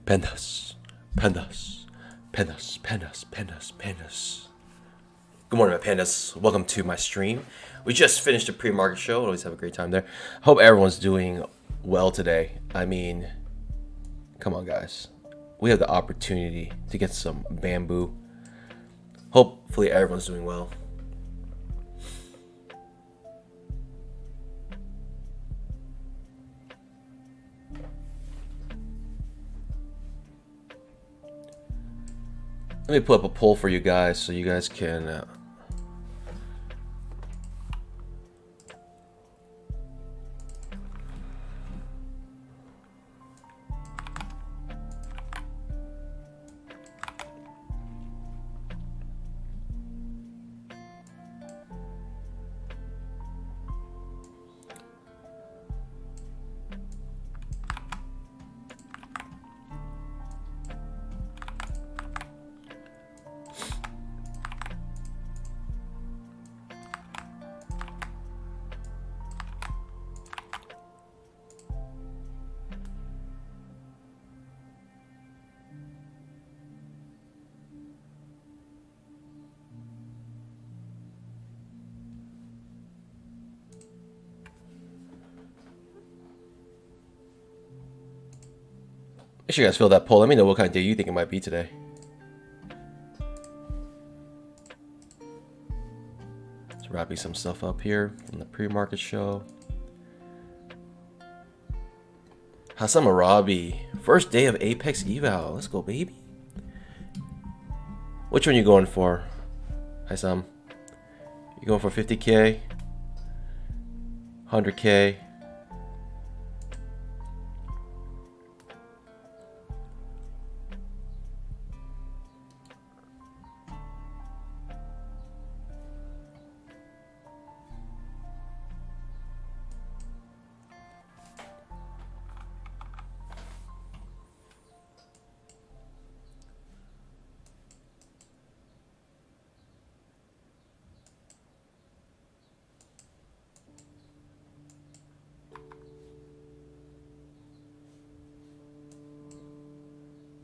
Pandas, pandas, pandas, pandas, pandas, pandas. Good morning, my pandas. Welcome to my stream. We just finished the pre-market show. Always have a great time there. Hope everyone's doing well today. I mean, come on, guys. We have the opportunity to get some bamboo. Hopefully, everyone's doing well. Let me put up a poll for you guys so you guys can make sure you guys fill that poll. Let me know what kind of day you think it might be today. Just wrapping some stuff up here from the pre-market show. Hassan Arabi, first day of Apex Eval. Let's go, baby. Which one you going for? Hi, Sam. You going for 50K? 100K?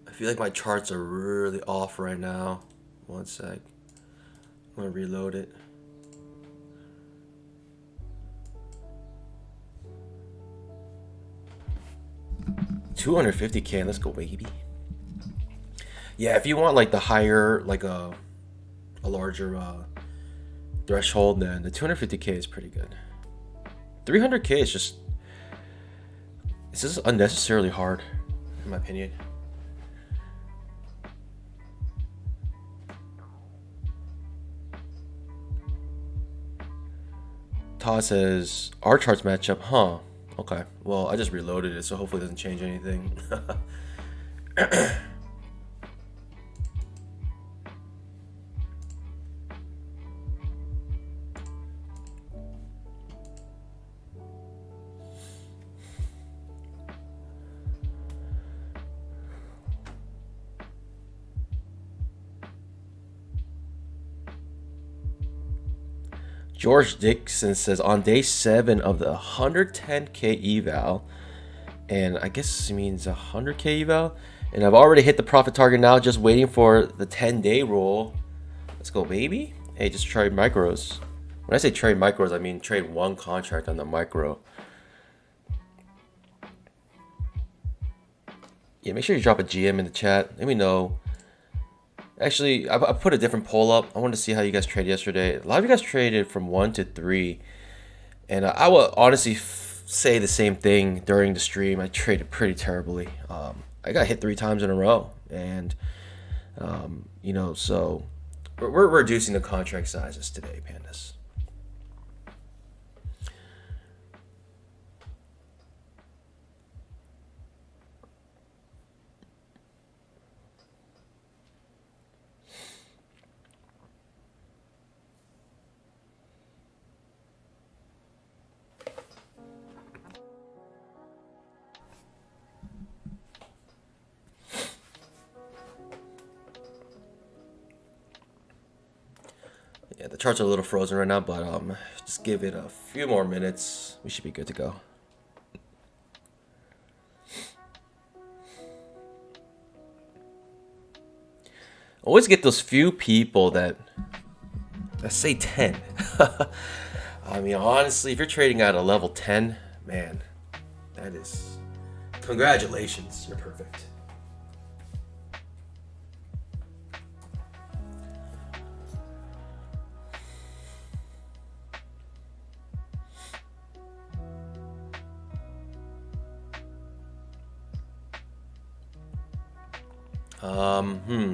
I feel like my charts are really off right now. One sec. I'm gonna reload it. $250K. Let's go, baby. Yeah, if you want like the higher, like a larger threshold, then the 250K is pretty good. 300K is just, it's just unnecessarily hard, in my opinion. Todd says, our charts match up, huh? Okay, well, I just reloaded it, so hopefully it doesn't change anything. George Dixon says, on day 7 of the 110K eval, and I guess it means 100K eval, and I've already hit the profit target now, just waiting for the 10-day rule. Let's go, baby. Hey, just trade micros. When I say trade micros, I mean trade one contract on the micro. Yeah, make sure you drop a GM in the chat. Let me know. Actually, I put a different poll up. I wanted to see how you guys traded yesterday. A lot of you guys traded from 1 to 3. And I will honestly say the same thing during the stream. I traded pretty terribly. I got hit 3 times in a row. And, you know, so we're reducing the contract sizes today, pandas. Yeah, the charts are a little frozen right now, but just give it a few more minutes. We should be good to go. Always get those few people that say 10. I mean, honestly, if you're trading at a level 10, man, that is congratulations. You're perfect.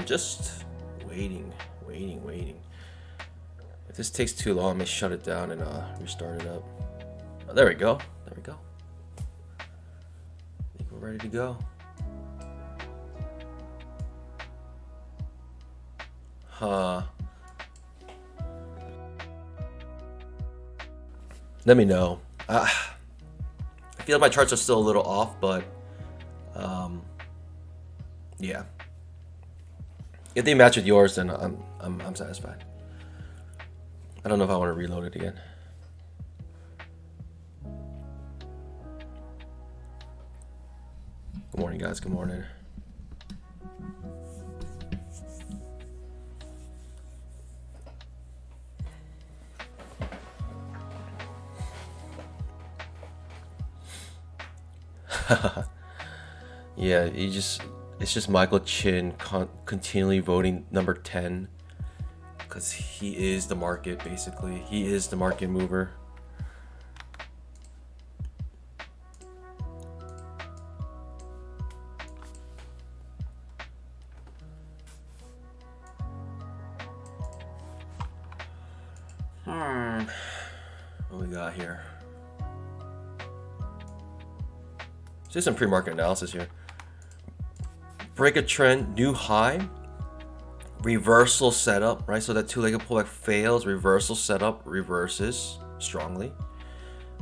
Just waiting. If this takes too long, I may shut it down and restart it up. Oh, there we go. I think we're ready to go. Let me know. I feel like my charts are still a little off, but yeah. If they match with yours, then I'm satisfied. I don't know if I want to reload it again. Good morning, guys. Good morning. Yeah, it's just Michael Chin continually voting number 10 because he is the market, basically. He is the market mover. What we got here? Just some pre-market analysis here. Break a trend, new high, reversal setup, right? So that two-legged pullback fails, reversal setup, reverses strongly.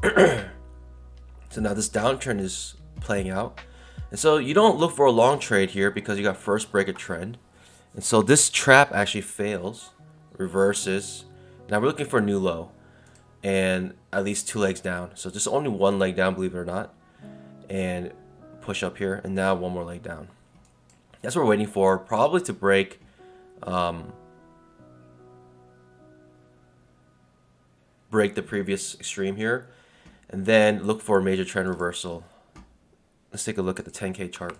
So now this downtrend is playing out. And so you don't look for a long trade here because you got first break a trend. And so this trap actually fails, reverses. Now we're looking for a new low and at least 2 legs down. So just only 1 leg down, believe it or not. And push up here, and now 1 more leg down. That's what we're waiting for, probably to break break the previous extreme here, and then look for a major trend reversal. Let's take a look at the 10K chart.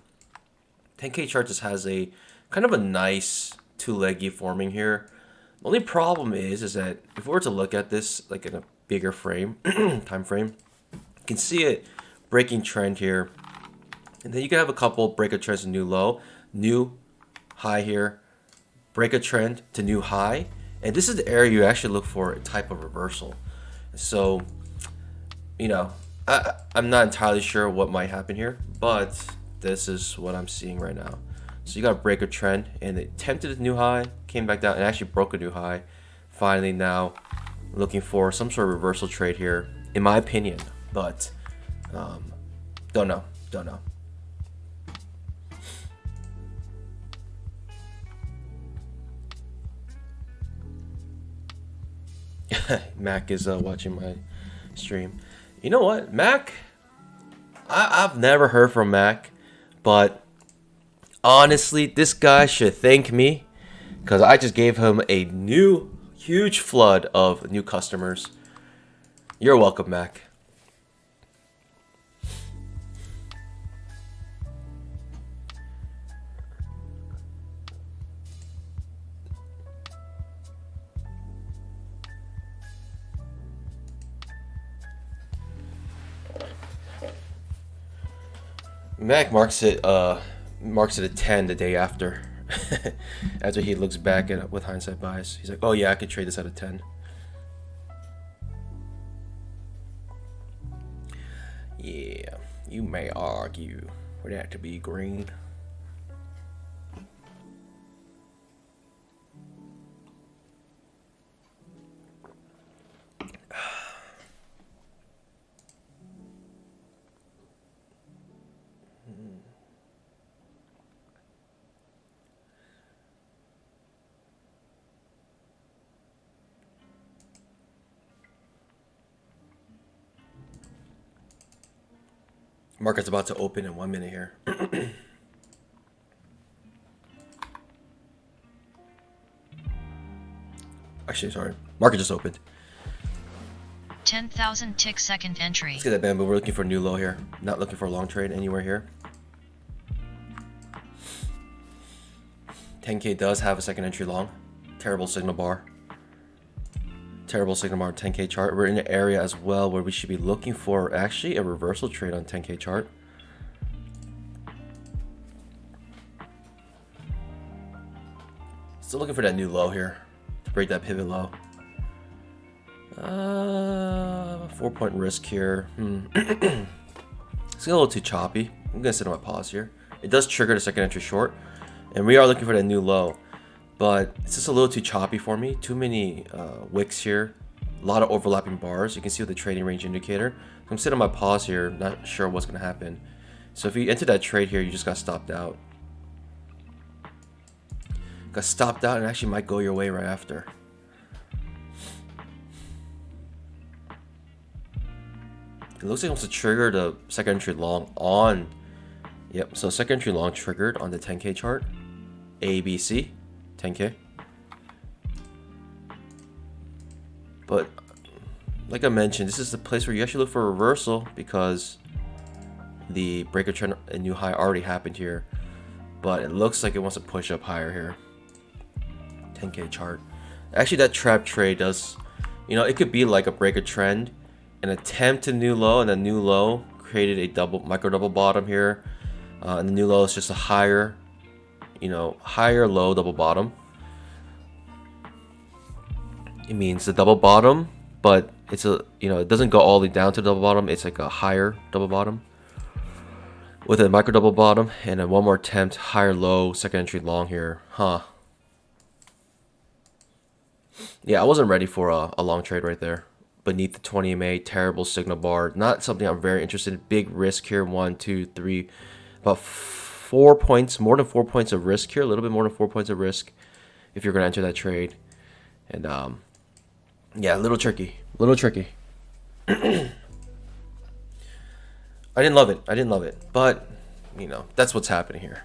10K chart just has a kind of a nice 2-leggy forming here. The only problem is that if we were to look at this like in a bigger frame, time frame, you can see it breaking trend here, and then you can have a couple break a trend to new low, new high here, break a trend to new high, and this is the area you actually look for a type of reversal. So, you know, I'm not entirely sure what might happen here, but this is what I'm seeing right now. So you got to break a trend, and it attempted a new high, came back down, and actually broke a new high. Finally now looking for some sort of reversal trade here, in my opinion, but don't know. Mac is watching my stream. You know what, Mac? I've never heard from Mac, but honestly, this guy should thank me because I just gave him a new huge flood of new customers. You're welcome, Mac. Mac marks it a 10 the day after. After he looks back at it with hindsight bias. He's like, oh yeah, I could trade this at a 10. Yeah, you may argue for that to be green. Market's about to open in 1 minute here. Actually, sorry. Market just opened. 10,000 tick second entry. Let's get that bamboo. We're looking for a new low here. Not looking for a long trade anywhere here. 10K does have a second entry long. Terrible signal bar. Terrible signal bar 10K chart. We're in an area as well where we should be looking for actually a reversal trade on 10K chart. Still looking for that new low here to break that pivot low. 4-point risk here. It's getting a little too choppy. I'm gonna sit on my pause here. It does trigger the second entry short, and we are looking for that new low, but it's just a little too choppy for me. Too many wicks here, a lot of overlapping bars. You can see with the trading range indicator. I'm sitting on my pause here, not sure what's gonna happen. So if you enter that trade here, you just got stopped out. Got stopped out and actually might go your way right after. It looks like it wants to trigger the second entry long on. Yep, so second entry long triggered on the 10K chart. ABC, 10K. But like I mentioned, this is the place where you actually look for a reversal because the breaker trend and new high already happened here. But it looks like it wants to push up higher here. 10K chart. Actually, that trap trade does, you know, it could be like a breaker trend, an attempt to new low, and a new low created a micro double bottom here, and the new low is just a higher, you know, higher low double bottom. It means the double bottom, but it's a, you know, it doesn't go all the way down to the double bottom. It's like a higher double bottom with a micro double bottom, and then one more attempt, higher low, second entry long here. Yeah, I wasn't ready for a long trade right there. Beneath the 20 MA, terrible signal bar. Not something I'm very interested in. Big risk here. 1, 2, 3, about 4 points, more than 4 points of risk here. A little bit more than 4 points of risk if you're gonna enter that trade. And yeah, a little tricky. A little tricky. I didn't love it. I didn't love it. But you know, that's what's happening here.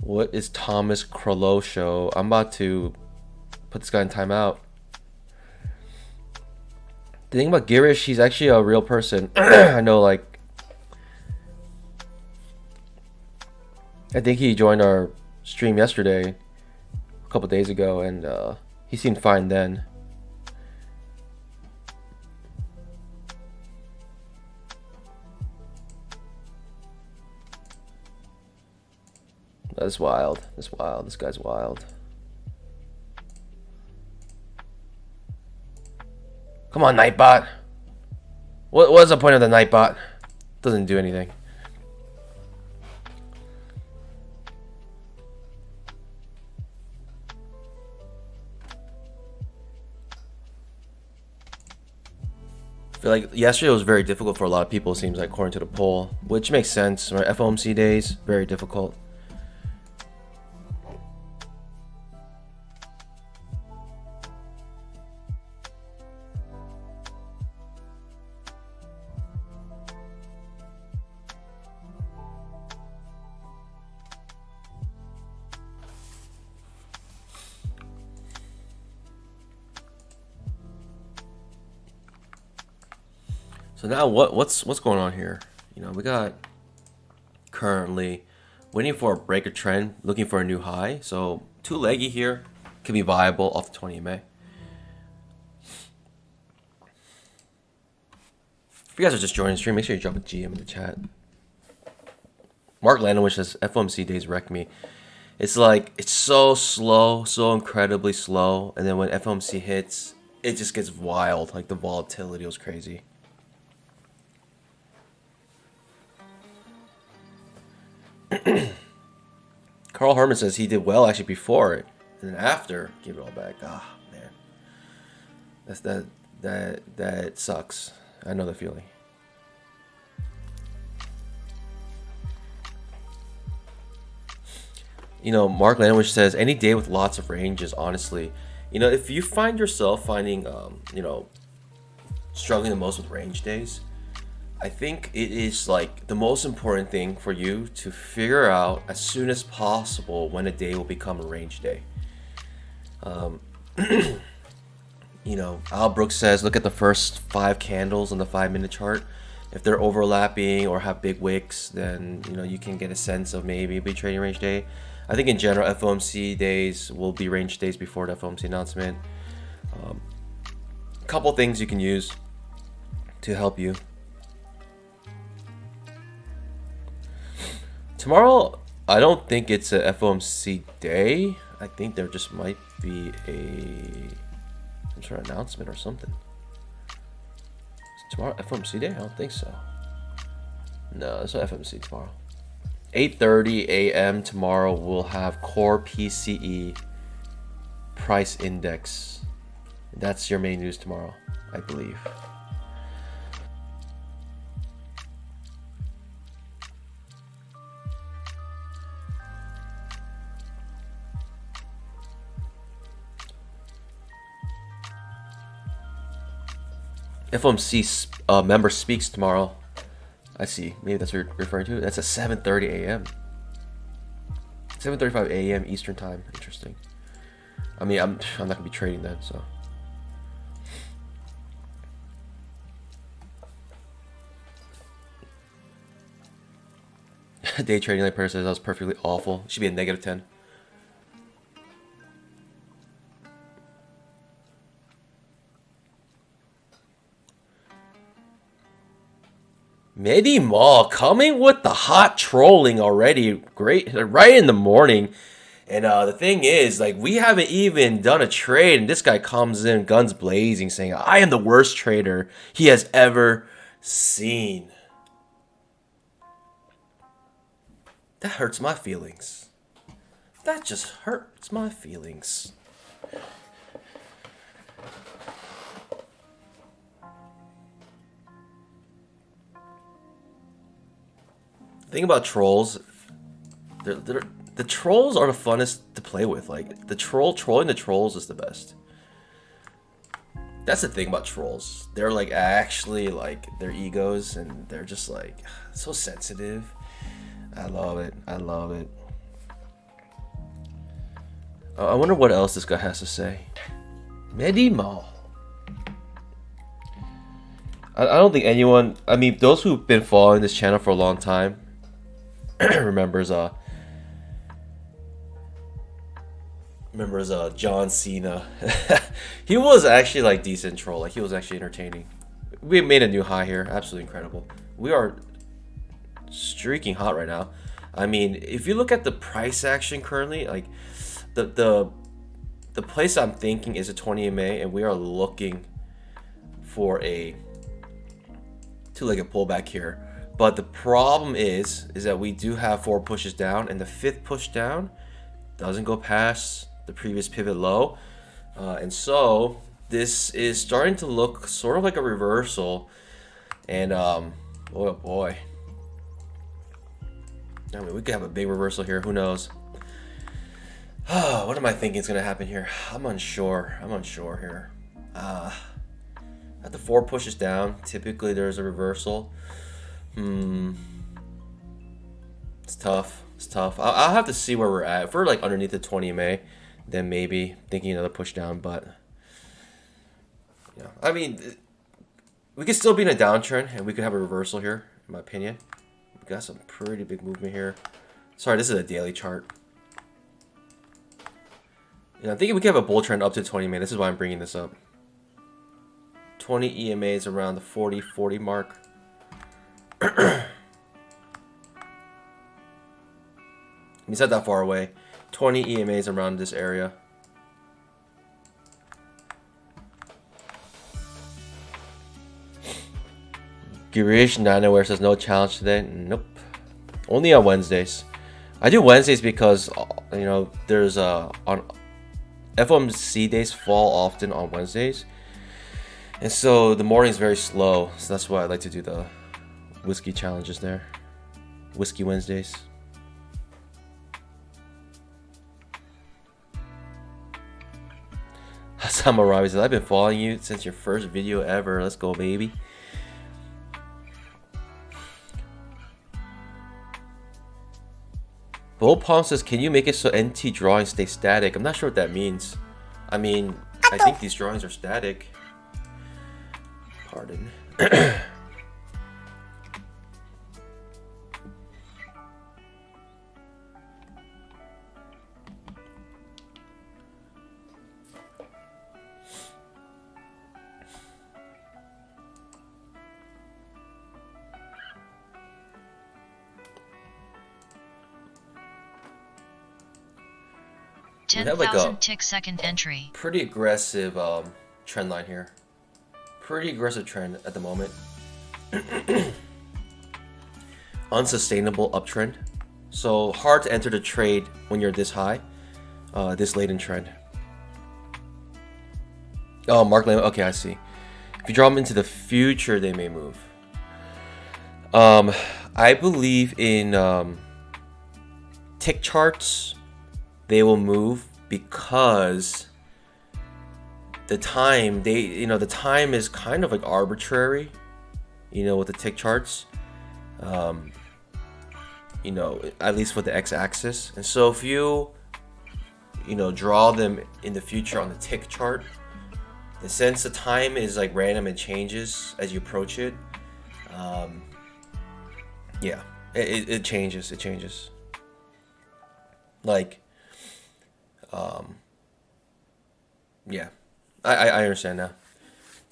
What is Thomas Krolo show? I'm about to put this guy in timeout. The thing about Girish, he's actually a real person. I know, like, I think he joined our stream yesterday, a couple days ago, and he seemed fine then. That's wild. That's wild. This guy's wild. Come on, Nightbot. What's the point of the Nightbot? Doesn't do anything. I feel like yesterday was very difficult for a lot of people, it seems like, according to the poll, which makes sense. Right? FOMC days, very difficult. So now what's going on here? You know, we got currently waiting for a breaker trend, looking for a new high. So too leggy here, could be viable off the 20 MA. If you guys are just joining the stream, make sure you drop a GM in the chat. Mark Landowich says FOMC days wreck me. It's like, it's so slow, so incredibly slow, and then when FOMC hits, it just gets wild. Like the volatility was crazy. Carl Herman says he did well actually before it, and then after gave it all back. Ah, man, that sucks. I know the feeling. You know, Mark Landowich says any day with lots of ranges. Honestly, you know, if you find yourself finding, you know, struggling the most with range days, I think it is like the most important thing for you to figure out as soon as possible when a day will become a range day. You know, Al Brooks says look at the first 5 candles on the 5-minute chart. If they're overlapping or have big wicks, then you know you can get a sense of maybe be trading range day. I think in general FOMC days will be range days before the FOMC announcement. A couple things you can use to help you. Tomorrow, I don't think it's a FOMC day. I think there just might be some sort of announcement or something. Is tomorrow FOMC day? I don't think so. No, it's not FOMC tomorrow. 8:30 a.m. tomorrow we'll have core PCE price index. That's your main news tomorrow, I believe. FOMC member speaks tomorrow. I see. Maybe that's what you're referring to. That's at 7:30 a.m. 7:35 a.m. Eastern time. Interesting. I mean, I'm not gonna be trading then, so. Day trading like person says that was perfectly awful. It should be a -10. Medi Mall coming with the hot trolling already. Great, right in the morning. And the thing is, like, we haven't even done a trade, and this guy comes in guns blazing saying, I am the worst trader he has ever seen. That hurts my feelings. That just hurts my feelings. The thing about trolls, the trolls are the funnest to play with. Like, trolling the trolls is the best. That's the thing about trolls. They're like actually like their egos, and they're just like so sensitive. I love it. I love it. I wonder what else this guy has to say. Medimal. I don't think anyone. I mean, those who've been following this channel for a long time remembers John Cena. He was actually like decent troll. Like, he was actually entertaining. We made a new high here. Absolutely incredible. We are streaking hot right now. I mean, if you look at the price action currently, like the place I'm thinking is a 20 EMA, and we are looking for a two-legged pullback here. But the problem is that we do have 4 pushes down, and the 5th push down doesn't go past the previous pivot low, and so this is starting to look sort of like a reversal. And oh boy, I mean, we could have a big reversal here. Who knows? What am I thinking is going to happen here? I'm unsure here. At the 4 pushes down, typically there's a reversal. It's tough. I'll have to see where we're at. If we're like underneath the 20 MA, then maybe thinking another push down. But yeah, I mean, we could still be in a downtrend, and we could have a reversal here, in my opinion. We got some pretty big movement here. Sorry, this is a daily chart. Yeah, I'm thinking we could have a bull trend up to 20 MA. This is why I'm bringing this up. 20 EMAs around the 40 mark. He's not that far away. 20 EMAs around this area. Girish Nanaware says no challenge today. Nope. Only on Wednesdays. I do Wednesdays because, you know, there's on FOMC days fall often on Wednesdays. And so the morning is very slow. So that's why I like to do the whiskey challenges there. Whiskey Wednesdays. Samarabi says, I've been following you since your first video ever. Let's go, baby. Gold Palm says, can you make it so NT drawings stay static? I'm not sure what that means. I mean, I think these drawings are static. Pardon. 10,000 tick second entry. Pretty aggressive trend line here. Pretty aggressive trend at the moment. Unsustainable uptrend. So hard to enter the trade when you're this high, this late in trend. Oh, Mark Lamb. Okay, I see. If you draw them into the future, they may move. I believe in tick charts. They will move because the time the time is kind of like arbitrary, with the tick charts. At least with the x-axis. And so if you draw them in the future on the tick chart, since the time is like random and changes as you approach it, yeah, it changes. Like, yeah, I understand now,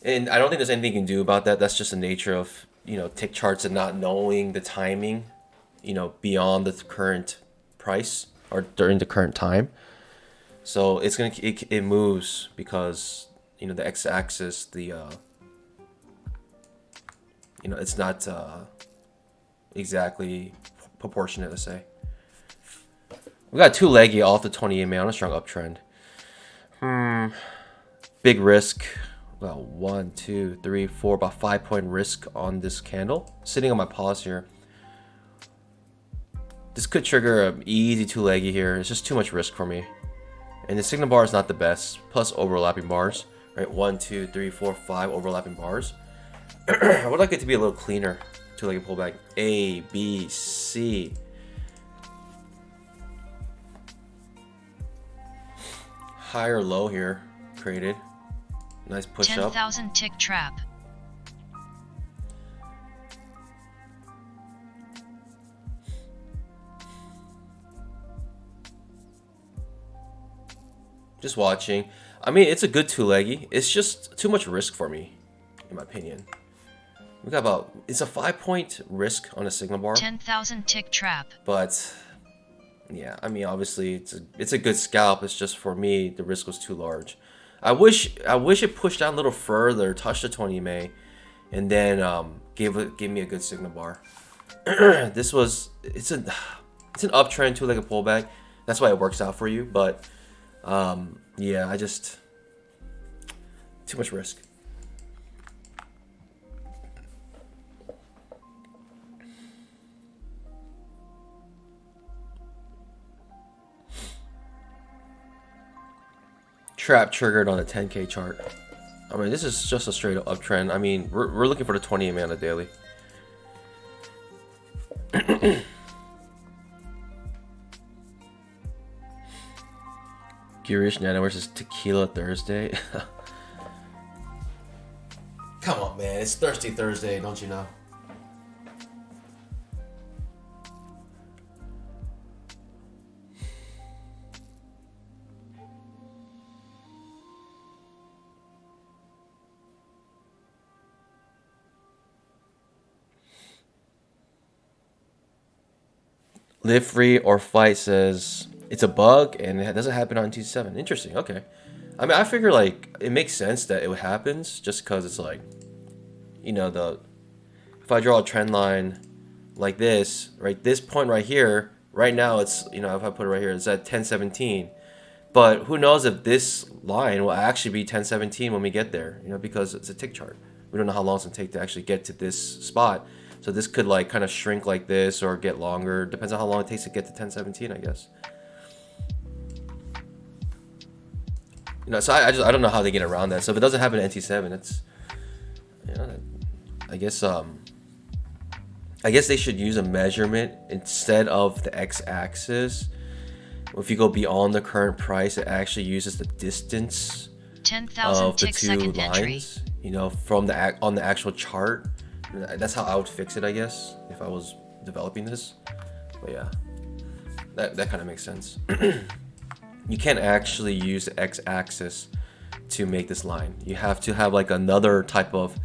and I don't think there's anything you can do about that. That's just the nature of tick charts and not knowing the timing, beyond the current price or during the current time. So it moves because the x-axis, it's not exactly proportionate, let's say. We got two leggy off the 20 EMA on a strong uptrend. Big risk. About 1, 2, 3, 4, about 5-point risk on this candle. Sitting on my pause here. This could trigger an easy two leggy here. It's just too much risk for me. And the signal bar is not the best. Plus overlapping bars. Right, 1, 2, 3, 4, 5 overlapping bars. I would like it to be a little cleaner. Two-legged pullback. A, B, C. Higher low here created. Nice push 10, up. 10,000 tick trap. Just watching. I mean, it's a good two-leggy. It's just too much risk for me, in my opinion. We got it's a 5-point risk on a signal bar. 10,000 tick trap. But yeah, I mean, obviously it's a good scalp. It's just for me, the risk was too large. I wish it pushed down a little further, touched the 20 EMA, and then gave me a good signal bar. It's an uptrend two-legged pullback. That's why it works out for you. But yeah, too much risk. Trap triggered on a 10K chart. I mean, this is just a straight up uptrend. I mean, we're looking for the 20 EMA on the daily. Girish Nana versus Tequila Thursday. Come on, man. It's Thirsty Thursday, don't you know? Live Free or Fight says it's a bug and it doesn't happen on T7. Interesting. Okay. I mean, I figure like it makes sense that it happens just because it's like, if I draw a trend line like this, right, this point right here, right now it's, if I put it right here, it's at 1017. But who knows if this line will actually be 1017 when we get there, because it's a tick chart. We don't know how long it's going to take to actually get to this spot. So this could like kind of shrink like this or get longer. Depends on how long it takes to get to 1017, I guess. So I don't know how they get around that. So if it doesn't happen at NT7, it's, I guess I I guess they should use a measurement instead of the x-axis. If you go beyond the current price, it actually uses the distance 10,000 of the tick two second entry. lines, you know, from the on the actual chart. That's how I would fix it, I guess, if I was developing this. But yeah, that kind of makes sense. You can't actually use the x-axis to make this line. You have to have like another type of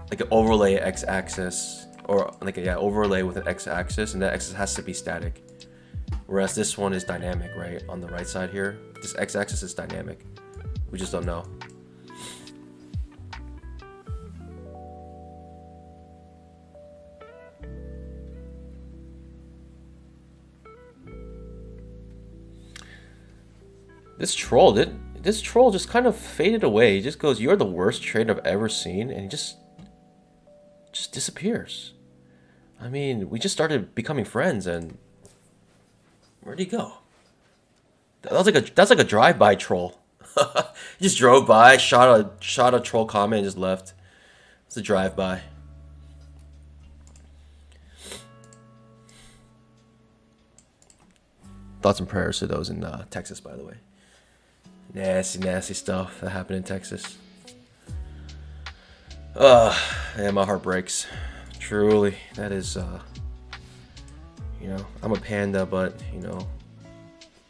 like an overlay x-axis, or like a overlay with an x-axis, and that axis has to be static. Whereas this one is dynamic, right? On the right side here, this x-axis is dynamic. We just don't know. This troll just kind of faded away. He just goes, "You're the worst trader I've ever seen," and he just disappears. I mean, we just started becoming friends, and where'd he go? That's like a drive-by troll. He just drove by, shot a troll comment, and just left. It's a drive-by. Thoughts and prayers to those in Texas, by the way. Nasty stuff that happened in Texas. Yeah, my heart breaks. Truly, that is, you know, I'm a panda, but, you know,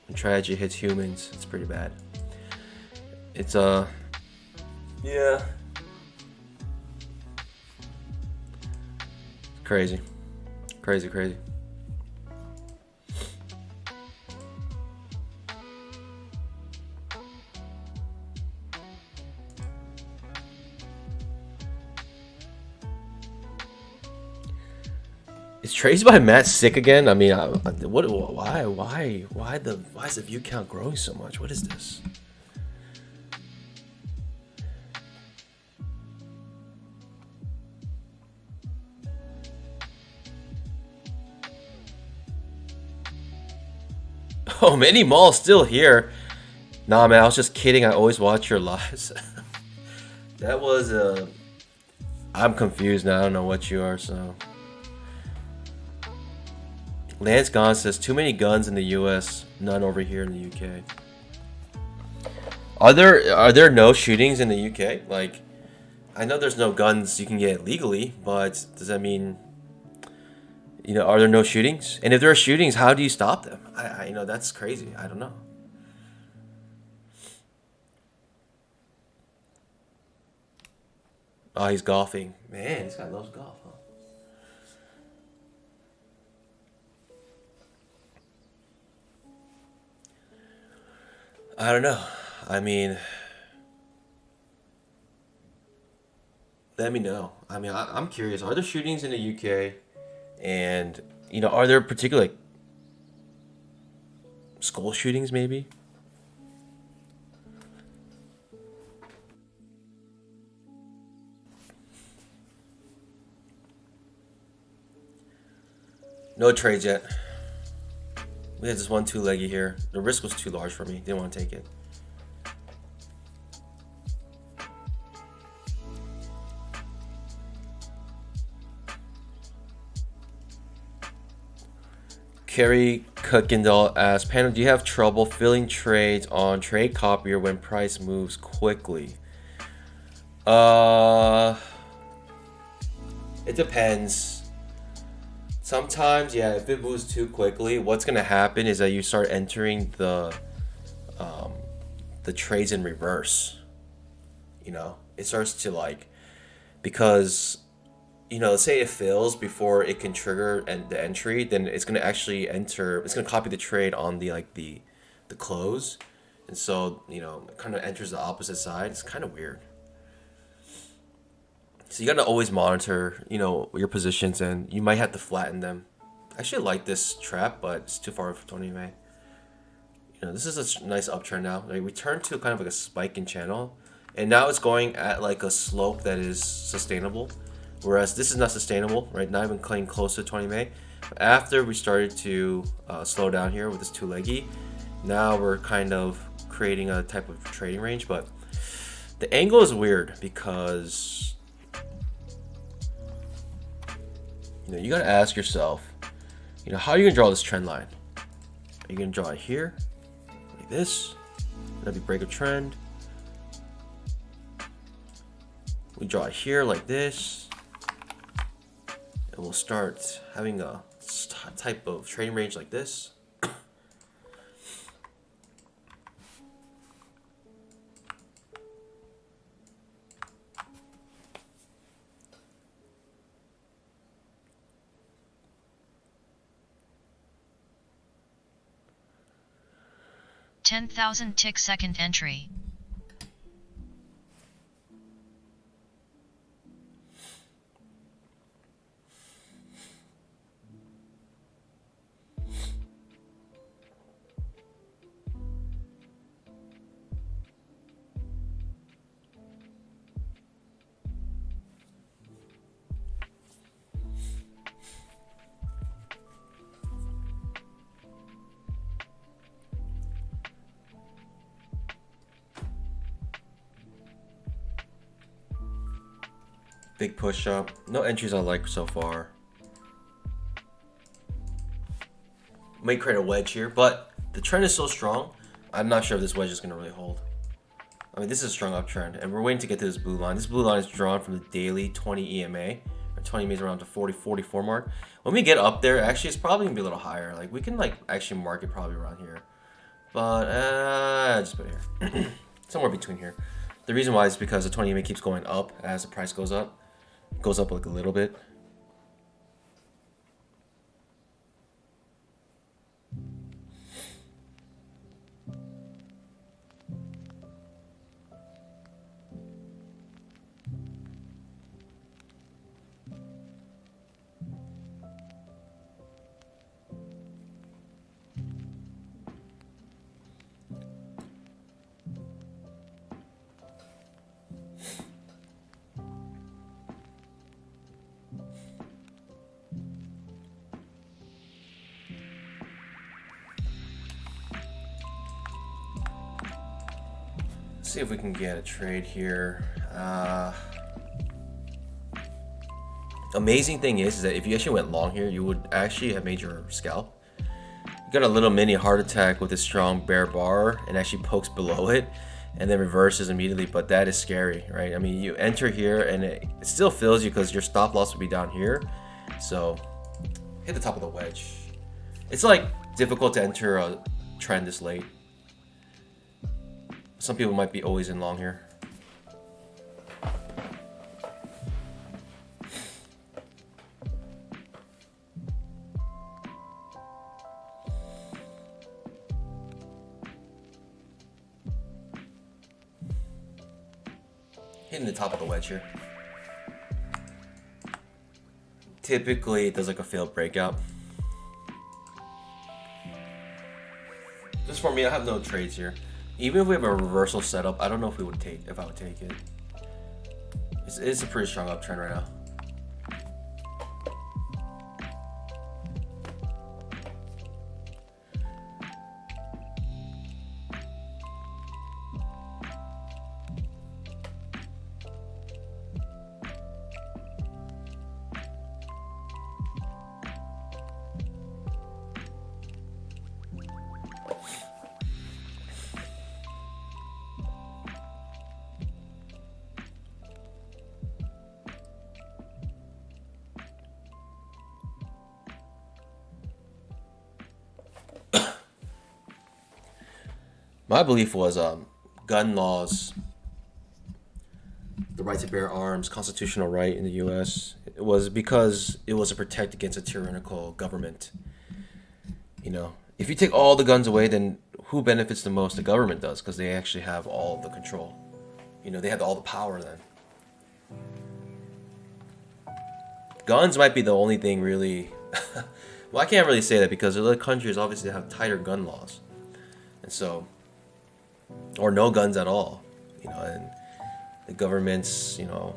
when tragedy hits humans, it's pretty bad. It's, yeah. Crazy. Is Trades by Matt sick again? I mean, what? Why is the view count growing so much? What is this? Oh, Mini Mall's still here. Nah, man, I was just kidding. I always watch your lives. That was I'm confused now. I don't know what you are. So. Lance Gahn says, too many guns in the US, none over here in the UK. Are there no shootings in the UK? Like, I know there's no guns you can get legally, but does that mean, you know, are there no shootings? And if there are shootings, how do you stop them? I you know, that's crazy. I don't know. Oh, he's golfing. Man, this guy loves golf, huh? I don't know. I mean, let me know. I mean, I'm curious. Are there shootings in the UK? And, you know, are there particular like, school shootings maybe? No trades yet. We had this one two-leggy here. The risk was too large for me. Didn't want to take it. Kerry Kuykendall asks, Panda, do you have trouble filling trades on Trade Copier when price moves quickly? It depends. Sometimes, yeah, if it moves too quickly, what's gonna happen is that you start entering the trades in reverse. You know, it starts to like, because, you know, say it fails before it can trigger and the entry, then it's gonna actually enter. It's gonna copy the trade on the the close, and so, you know, it kind of enters the opposite side. It's kind of weird. So you gotta always monitor, you know, your positions, and you might have to flatten them. I actually like this trap, but it's too far for 20 MA. You know, this is a nice uptrend now. Like, we turned to kind of like a spiking channel, and now it's going at like a slope that is sustainable, whereas this is not sustainable, right? Not even clean close to 20 MA. After we started to slow down here with this two leggy, now we're kind of creating a type of trading range, but the angle is weird because, You gotta ask yourself, how are you gonna draw this trend line? Are you gonna draw it here, like this? That'd be break of trend. We draw it here like this, and we'll start having a type of trading range like this. 10,000 tick second entry. Big push up. No entries I like so far. May create a wedge here, but the trend is so strong. I'm not sure if this wedge is going to really hold. I mean, this is a strong uptrend, and we're waiting to get to this blue line. This blue line is drawn from the daily 20 EMA, or 20 EMA is around the 40, 44 mark. When we get up there, actually, it's probably going to be a little higher. Like, we can, actually mark it probably around here. But, just put it here. Somewhere between here. The reason why is because the 20 EMA keeps going up as the price goes up. It goes up, a little bit. See if we can get a trade here. Amazing thing is that if you actually went long here, you would actually have made your scalp. You got a little mini heart attack with a strong bear bar and actually pokes below it and then reverses immediately, but that is scary, right? I mean, you enter here and it still fills you because your stop loss would be down here. So hit the top of the wedge. It's difficult to enter a trend this late. Some people might be always in long here. Hitting the top of the wedge here. Typically, it does a failed breakout. Just for me, I have no trades here. Even if we have a reversal setup, I don't know if I would take it. It's a pretty strong uptrend right now. My belief was gun laws, the right to bear arms, constitutional right in the U.S. It was because it was to protect against a tyrannical government. If you take all the guns away, then who benefits the most? The government does, because they actually have all of the control. They have all the power then. Guns might be the only thing really. Well, I can't really say that because other countries obviously have tighter gun laws, and so. Or no guns at all, and the governments, are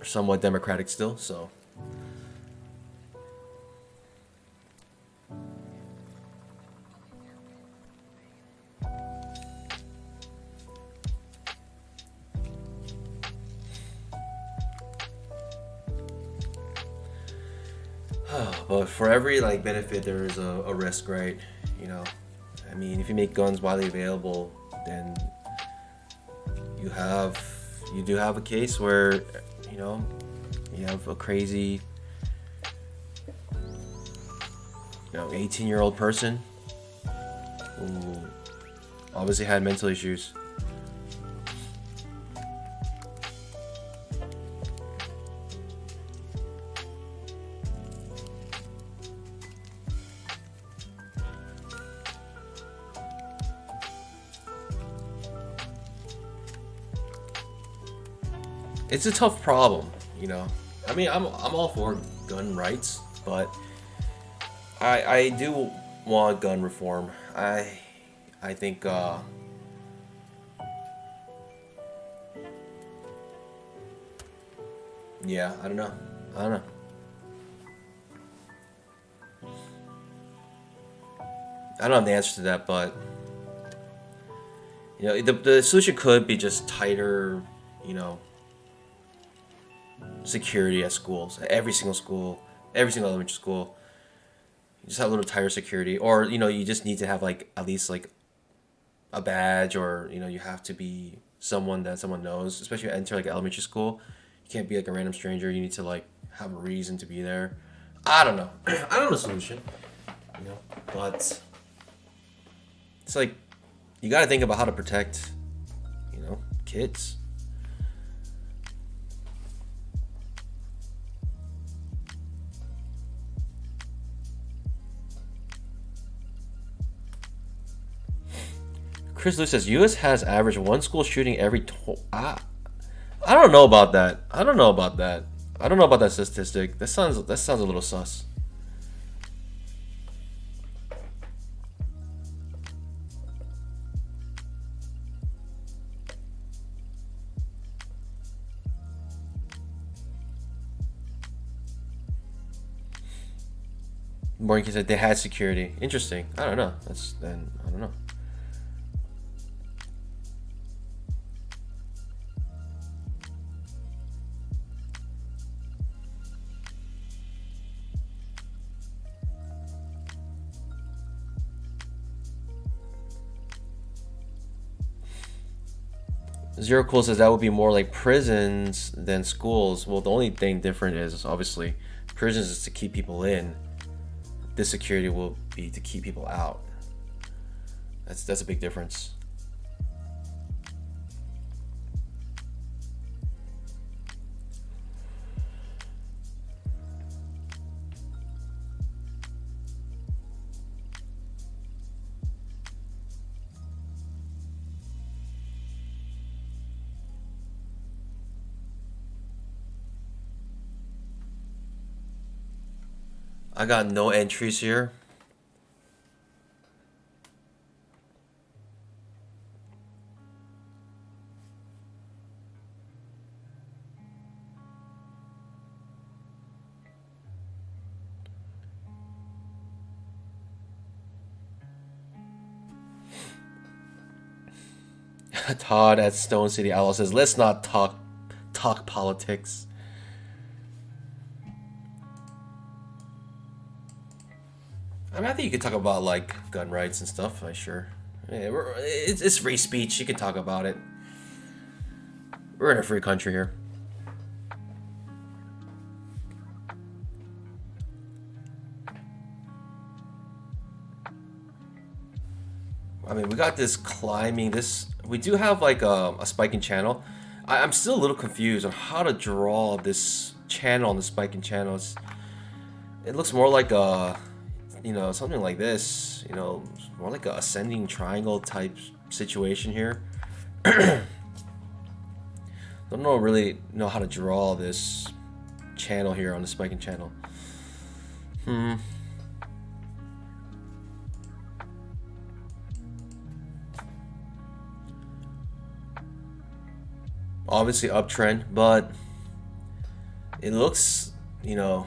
somewhat democratic still, so. But for every like benefit, there is a risk, right? You know, I mean, if you make guns widely available, then you do have a case where, you know, you have a crazy, 18-year-old person who obviously had mental issues. It's a tough problem, you know. I mean, I'm all for gun rights, but I do want gun reform. I think yeah, I don't know. I don't know. I don't have the answer to that, but you know, the solution could be just tighter, you know, security at schools, at every single school, every single elementary school. You just have a little tighter security, or you know, you just need to have like at least like a badge, or you know, you have to be someone that someone knows. Especially if you enter like elementary school, you can't be like a random stranger. You need to like have a reason to be there. I don't know. I don't know the solution, you know, but it's like you got to think about how to protect, you know, kids. Chris Lewis says U.S. has averaged one school shooting every. I don't know about that. I don't know about that. I don't know about that statistic. That sounds a little sus. Morgan said they had security. Interesting. I don't know. I don't know. Zero Cool says that would be more like prisons than schools. Well, the only thing different is obviously prisons is to keep people in. This security will be to keep people out. That's a big difference. I got no entries here. Todd at Stone City Owl says, "Let's not talk politics." I mean, I think you could talk about like gun rights and stuff. Sure, yeah, it's free speech. You can talk about it. We're in a free country here. I mean, we got this climbing. We do have like a spiking channel. I'm still a little confused on how to draw this channel on the spiking channels. It looks more like a, you know, something like this, you know, more like a ascending triangle type situation here. Don't really know how to draw this channel here on the spiking channel. Obviously uptrend, but it looks, you know,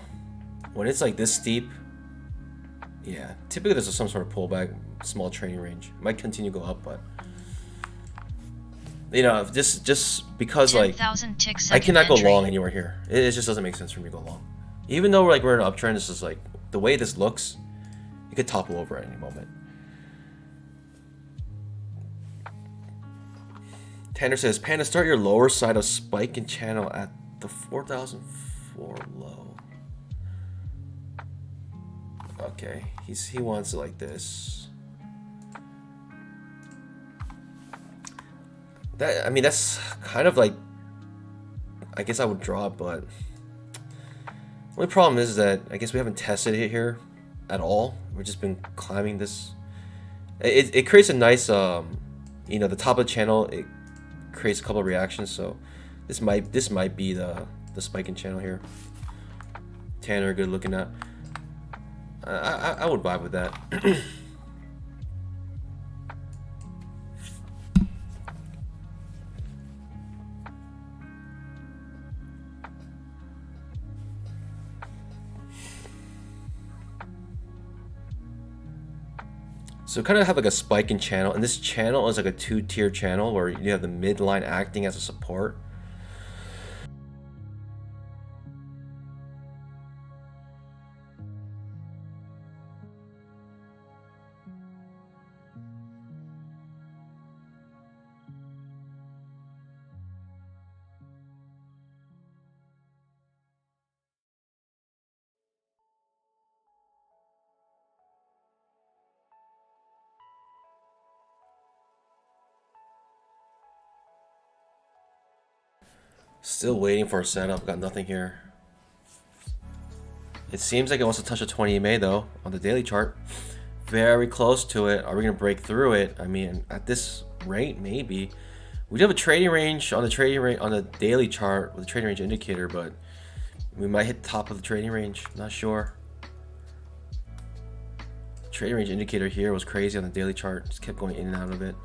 when it's like this steep, yeah, typically there's some sort of pullback, small trading range. It might continue to go up, but you know, just because like I cannot go long anywhere here. It just doesn't make sense for me to go long. Even though we're in an uptrend, it's just like the way this looks, it could topple over at any moment. Tanner says, Panda, start your lower side of spike and channel at the 4,004 low. Okay, he wants it like this. That's kind of like, I guess I would draw it, but the only problem is that I guess we haven't tested it here at all. We've just been climbing this. It creates a nice, the top of the channel. It creates a couple of reactions, so this might be the spiking channel here. Tanner, good looking at. I would vibe with that. So kind of have like a spiking channel, and this channel is like a two-tier channel where you have the midline acting as a support. Still waiting for a setup. Got nothing here. It seems like it wants to touch a 20 EMA though on the daily chart. Very close to it. Are we gonna break through it? I mean, at this rate, maybe. We do have a trading range on the daily chart with a trading range indicator, but we might hit the top of the trading range. Not sure. Trading range indicator here was crazy on the daily chart. Just kept going in and out of it.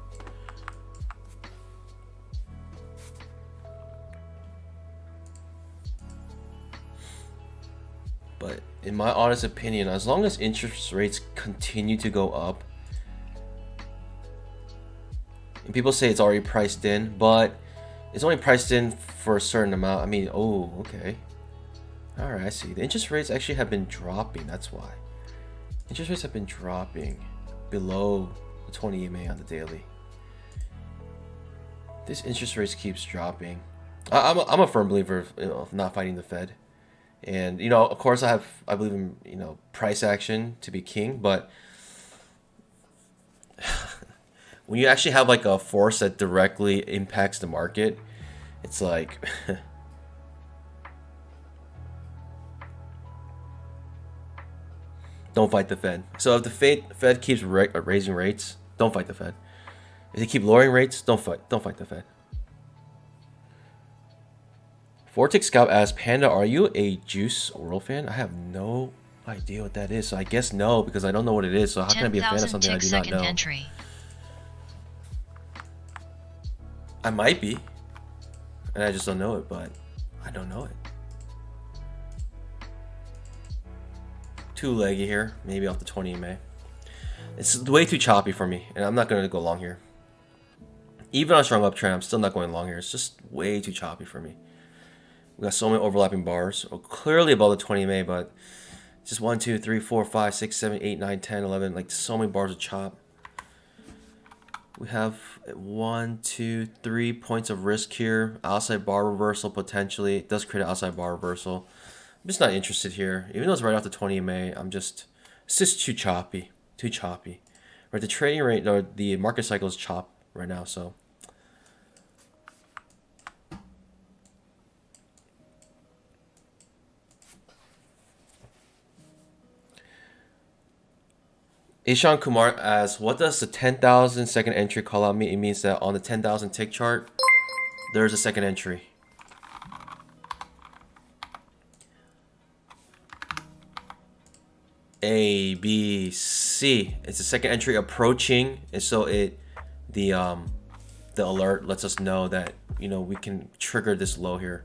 But in my honest opinion, as long as interest rates continue to go up, and people say it's already priced in, but it's only priced in for a certain amount. I mean, oh, okay. All right, I see. The interest rates actually have been dropping. That's why. Interest rates have been dropping below the 20 EMA on the daily. This interest rates keeps dropping. I'm a firm believer of not fighting the Fed. And, of course I believe in, price action to be king, but when you actually have like a force that directly impacts the market, it's like, don't fight the Fed. So if the Fed keeps raising rates, don't fight the Fed. If they keep lowering rates, don't fight the Fed. Vortex Scout asks, Panda, are you a Juice Oral fan? I have no idea what that is, so I guess no, because I don't know what it is. So how can I be a fan of something I do not know? Entry. I might be, and I just don't know it, but I don't know it. Too leggy here, maybe off the 20 EMA. It's way too choppy for me, and I'm not going to go long here. Even on a strong uptrend, I'm still not going long here. It's just way too choppy for me. We got so many overlapping bars. Oh, clearly above the 20 MA, but just 1, 2, 3, 4, 5, 6, 7, 8, 9, 10, 11. Like so many bars of chop. We have 1, 2, 3 points of risk here. Outside bar reversal potentially. It does create an outside bar reversal. I'm just not interested here. Even though it's right off the 20 MA, it's just too choppy. Too choppy. Right, the trading rate or the market cycle is chop right now, so. Ishan Kumar asks, what does the 10,000 second entry call out mean? It means that on the 10,000 tick chart, there's a second entry. A, B, C. It's a second entry approaching, and so the alert lets us know that we can trigger this low here.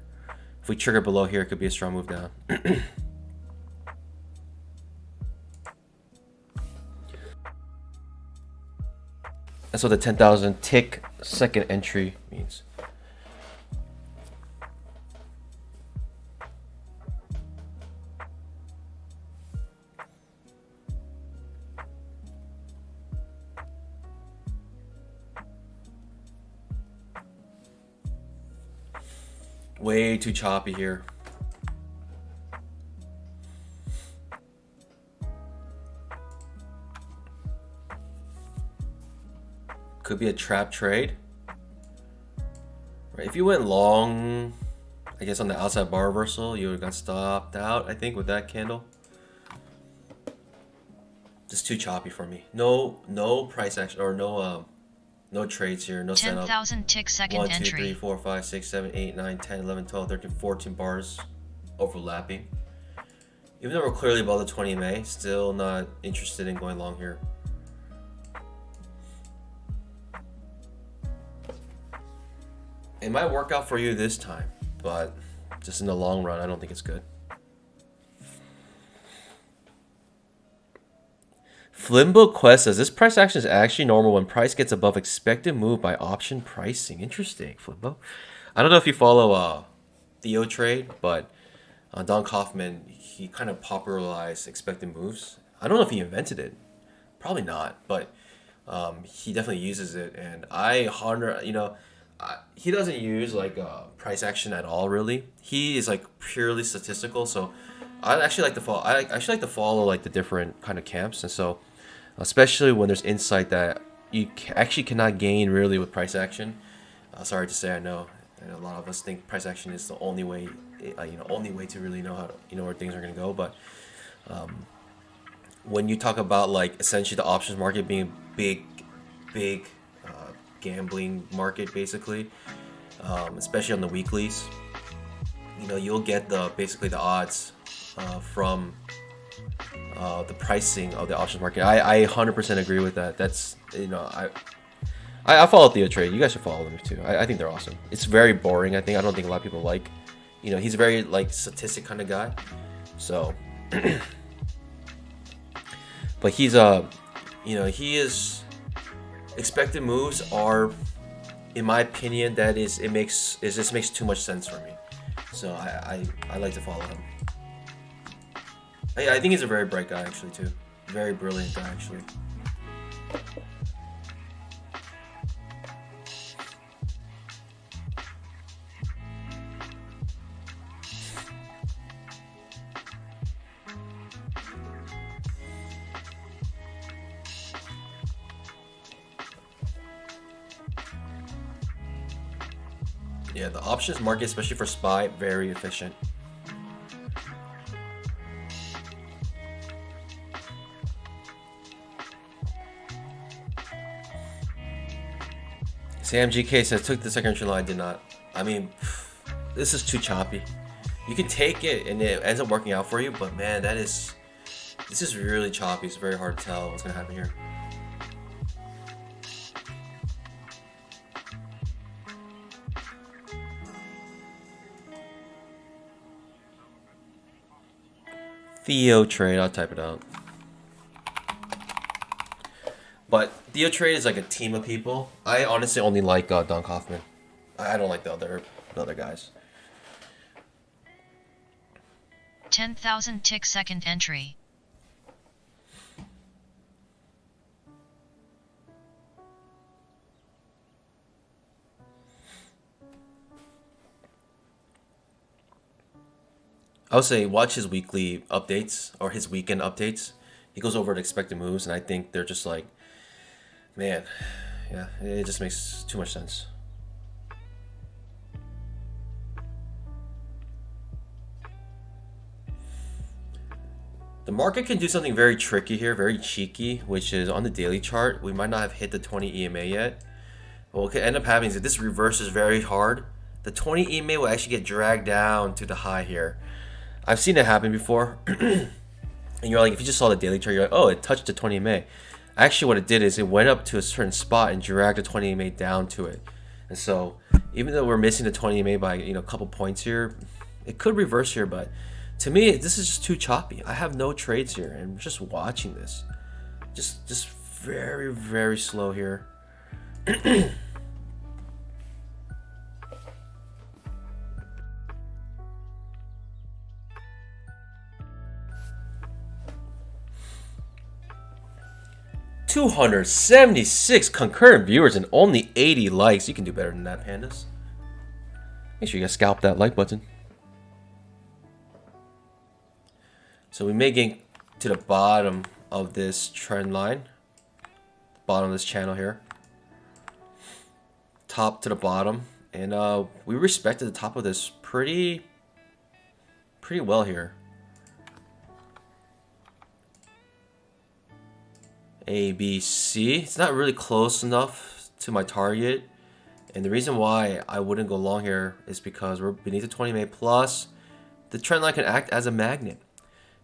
If we trigger below here, it could be a strong move down. That's what the 10,000 tick second entry means. Way too choppy here. Could be a trap trade. Right, if you went long, I guess on the outside bar reversal, you would have got stopped out, I think, with that candle. Just too choppy for me. No price action or no trades here. No setup. 10,000 tick second 1, 2, entry. 3, 4, 5, 6, 7, 8, 9, 10, 11, 12, 13, 14 bars overlapping. Even though we're clearly above the 20 MA, still not interested in going long here. It might work out for you this time, but just in the long run, I don't think it's good. Flimbo Quest says this price action is actually normal when price gets above expected move by option pricing. Interesting, Flimbo. I don't know if you follow Theo Trade, but Don Kaufman, he kind of popularized expected moves. I don't know if he invented it, probably not, but he definitely uses it, and he doesn't use like price action at all. Really, he is like purely statistical. So I actually like to follow. I actually like to follow like the different kind of camps, and so especially when there's insight that you actually cannot gain really with price action. Sorry to say, I know, and a lot of us think price action is the only way, only way to really know how to, where things are gonna go. But when you talk about like essentially the options market being a big gambling market, basically, especially on the weeklies, you'll get basically the odds from the pricing of the options market. I 100% agree with that. That's I follow Theo Trade. You guys should follow them too. I think they're awesome. It's very boring. I don't think a lot of people like. He's a very like statistic kind of guy. So, but he's he is. Expected moves are, in my opinion, it just makes too much sense for me. So I like to follow him. I think he's a very bright guy actually too. Very brilliant guy actually. Yeah, the options market, especially for SPY, very efficient. Sam GK says, took the second entry line, did not. I mean, this is too choppy. You can take it and it ends up working out for you, but man, this is really choppy. It's very hard to tell what's gonna happen here. Theo Trade, I'll type it out. But Theo Trade is like a team of people. I honestly only like Don Kaufman. I don't like the other guys. 10,000 tick second entry. I would say watch his weekly updates or his weekend updates. He goes over the expected moves, and I think they're just like, man, yeah, it just makes too much sense. The market can do something very tricky here, very cheeky, which is on the daily chart, we might not have hit the 20 EMA yet. But what could end up happening is if this reverses very hard, the 20 EMA will actually get dragged down to the high here. I've seen it happen before. And you're like, if you just saw the daily chart, you're like, oh, it touched the 20 EMA. Actually, what it did is it went up to a certain spot and dragged the 20 EMA down to it. And so, even though we're missing the 20 EMA by a couple points here, it could reverse here. But to me, this is just too choppy. I have no trades here, and I'm just watching this. Just very, very slow here. 276 concurrent viewers and only 80 likes. You can do better than that, pandas. Make sure you guys scalp that like button. So we may get to the bottom of this trend line, bottom of this channel here, top to the bottom, and we respected the top of this pretty well here. A, B, C. It's not really close enough to my target, and the reason why I wouldn't go long here is because we're beneath the 20 MA plus. The trend line can act as a magnet.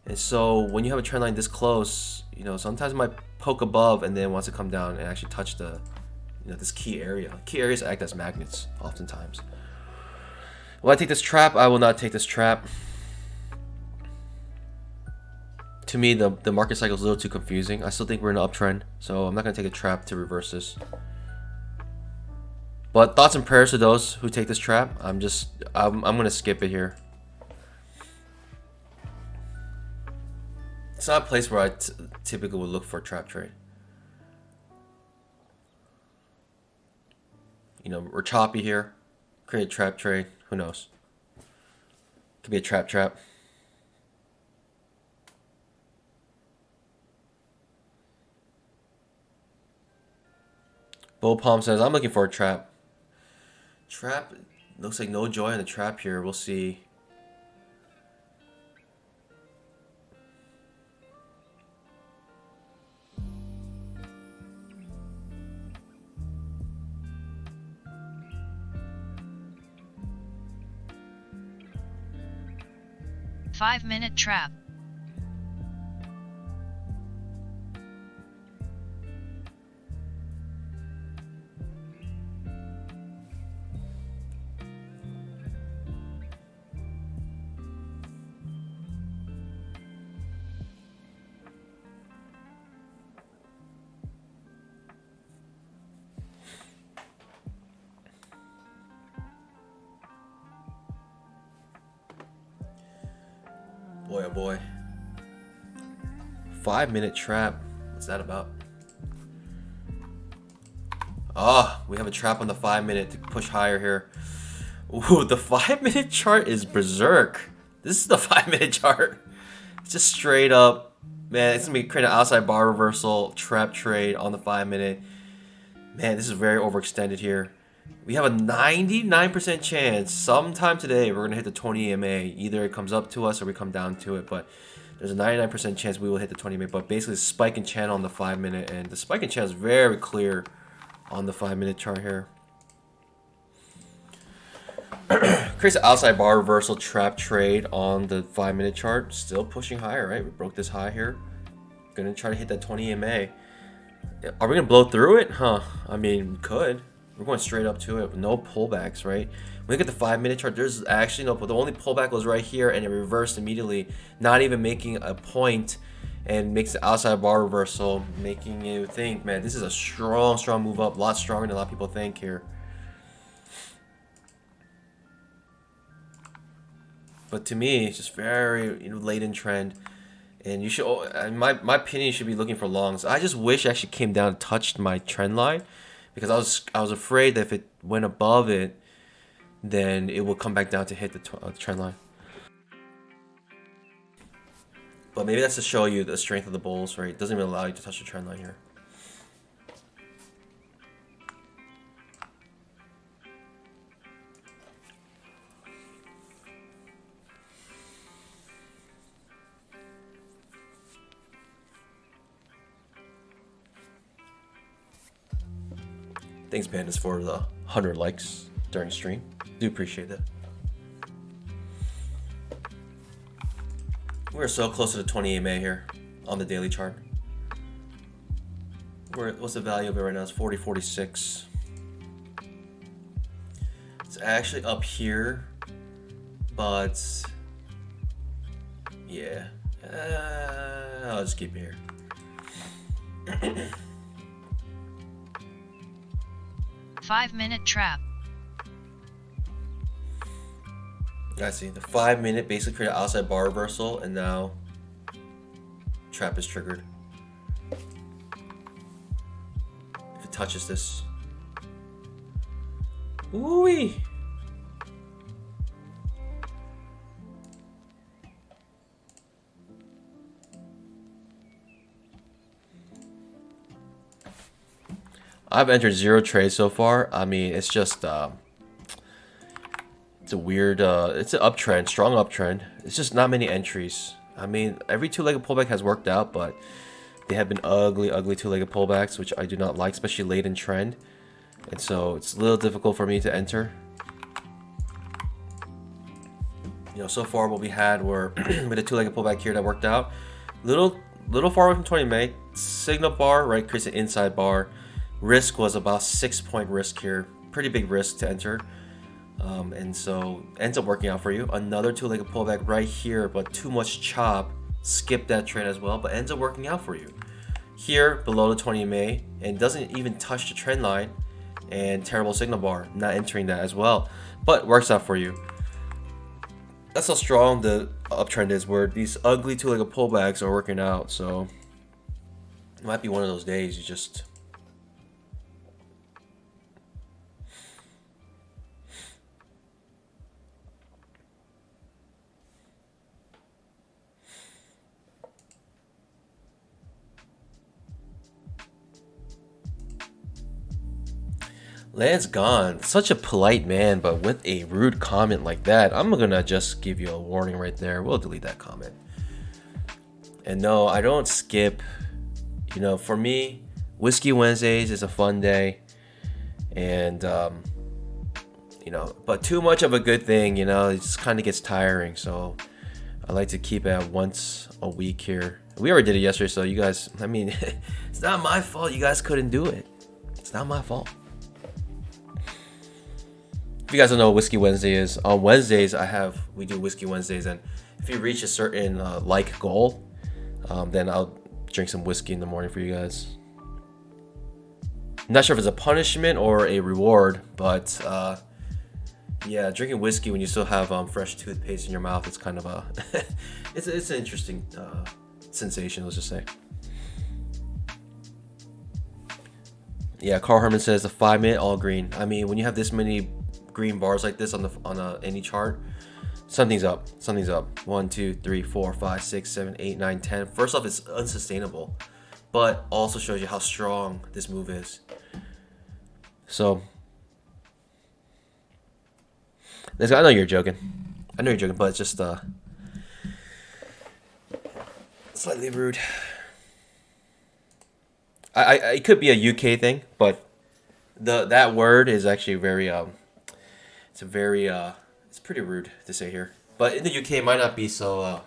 And so when you have a trend line this close, you know, sometimes it might poke above and then wants to come down and actually touch the, you know, this key area. Key areas act as magnets oftentimes. Will I take this trap? I will not take this trap. To me, the market cycle is a little too confusing. I still think we're in an uptrend, so I'm not going to take a trap to reverse this. But thoughts and prayers to those who take this trap. I'm going to skip it here. It's not a place where I typically would look for a trap trade. You know, we're choppy here. Create a trap trade. Who knows? Could be a trap. Bull Palm says, I'm looking for a trap. Trap, looks like no joy in the trap here. We'll see. Five-minute trap. Boy, oh boy. 5-minute trap. What's that about? Oh, we have a trap on the 5-minute to push higher here. Ooh, the 5-minute chart is berserk. This is the 5-minute chart. It's just straight up. Man, it's going to be creating an outside bar reversal, trap trade on the 5-minute. Man, this is very overextended here. We have a 99% chance sometime today we're going to hit the 20 EMA. Either it comes up to us or we come down to it, but there's a 99% chance we will hit the 20 EMA. But basically, spike in channel on the 5-minute, and the spike in channel is very clear on the 5-minute chart here. Creates an outside bar reversal trap trade on the 5-minute chart. Still pushing higher, right? We broke this high here. Gonna try to hit that 20 EMA. Are we gonna blow through it? Huh? I mean, we could. We're going straight up to it with no pullbacks, right? When you look at the 5-minute chart, there's actually no, the only pullback was right here and it reversed immediately, not even making a point, and makes the outside bar reversal, making you think, man, this is a strong move up, a lot stronger than a lot of people think here. But to me, it's just very, you know, late in trend. And you should, in my opinion, you should be looking for longs. I just wish it actually came down and touched my trend line, because I was afraid that if it went above it, then it will come back down to hit the trend line. But maybe that's to show you the strength of the bulls, right? It doesn't even allow you to touch the trend line here. Thanks, Pandas, for the 100 likes during stream. Do appreciate that. We're so close to the 20 EMA here on the daily chart. What's the value of it right now? It's 40.46. It's actually up here, but yeah, I'll just keep it here. 5-minute trap. I see. The 5-minute basically created an outside bar reversal, and now trap is triggered. If it touches this. Ooh-wee. I've entered 0 trades so far. I mean, it's just it's a weird it's an uptrend, strong uptrend. It's just not many entries. I mean, every two-legged pullback has worked out, but they have been ugly two-legged pullbacks, which I do not like, especially late in trend. And so it's a little difficult for me to enter. You know, so far what we had were with a two-legged pullback here that worked out. Little far away from 20 MA. Signal bar, right, creates an inside bar. Risk was about 6-point risk here. Pretty big risk to enter. And so ends up working out for you. Another two-legged pullback right here, but too much chop. Skip that trade as well, but ends up working out for you. Here, below the 20 MA, and doesn't even touch the trend line. And terrible signal bar, not entering that as well. But works out for you. That's how strong the uptrend is, where these ugly two-legged pullbacks are working out. So it might be one of those days you just Lance gone. Such a polite man, but with a rude comment like that, I'm gonna just give you a warning right there. We'll delete that comment. And no, I don't skip. You know, for me, Whiskey Wednesdays is a fun day. And, you know, but too much of a good thing, you know, it just kind of gets tiring. So I like to keep it at once a week here. We already did it yesterday, so you guys, I mean, it's not my fault you guys couldn't do it. It's not my fault. If you guys don't know what Whiskey Wednesday is, on Wednesdays we do Whiskey Wednesdays, and if you reach a certain like goal, then I'll drink some whiskey in the morning for you guys. I'm not sure if it's a punishment or a reward, but yeah, drinking whiskey when you still have fresh toothpaste in your mouth, it's kind of a it's an interesting sensation, let's just say. Yeah, Carl Herman says the 5-minute all green. I mean, when you have this many green bars like this on any chart, something's up. 1, 2, 3, 4, 5, 6, 7, 8, 9, 10. First off, it's unsustainable, but also shows you how strong this move is. So I know you're joking. But it's just slightly rude. It could be a UK thing, but that word is actually very it's pretty rude to say here. But in the UK, it might not be so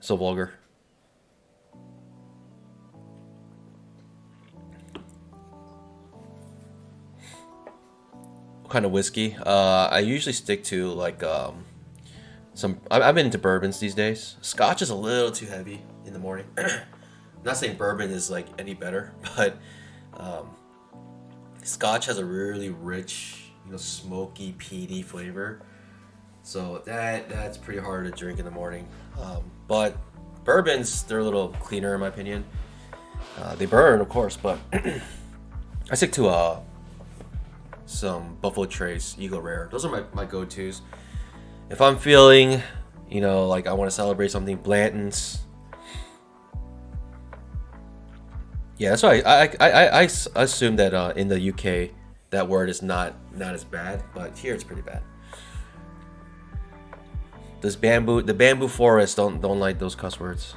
vulgar. What kind of whiskey? I usually stick to like I've been into bourbons these days. Scotch is a little too heavy in the morning. I'm not saying bourbon is like any better, but Scotch has a really rich, you know, smoky, peaty flavor. So that's pretty hard to drink in the morning. But bourbons, they're a little cleaner in my opinion. They burn, of course, but I stick to some Buffalo Trace Eagle Rare. Those are my go-tos. If I'm feeling, you know, like I want to celebrate something, Blanton's. Yeah, that's why I assume that in the UK that word is not as bad, but here it's pretty bad. The bamboo forest don't like those cuss words.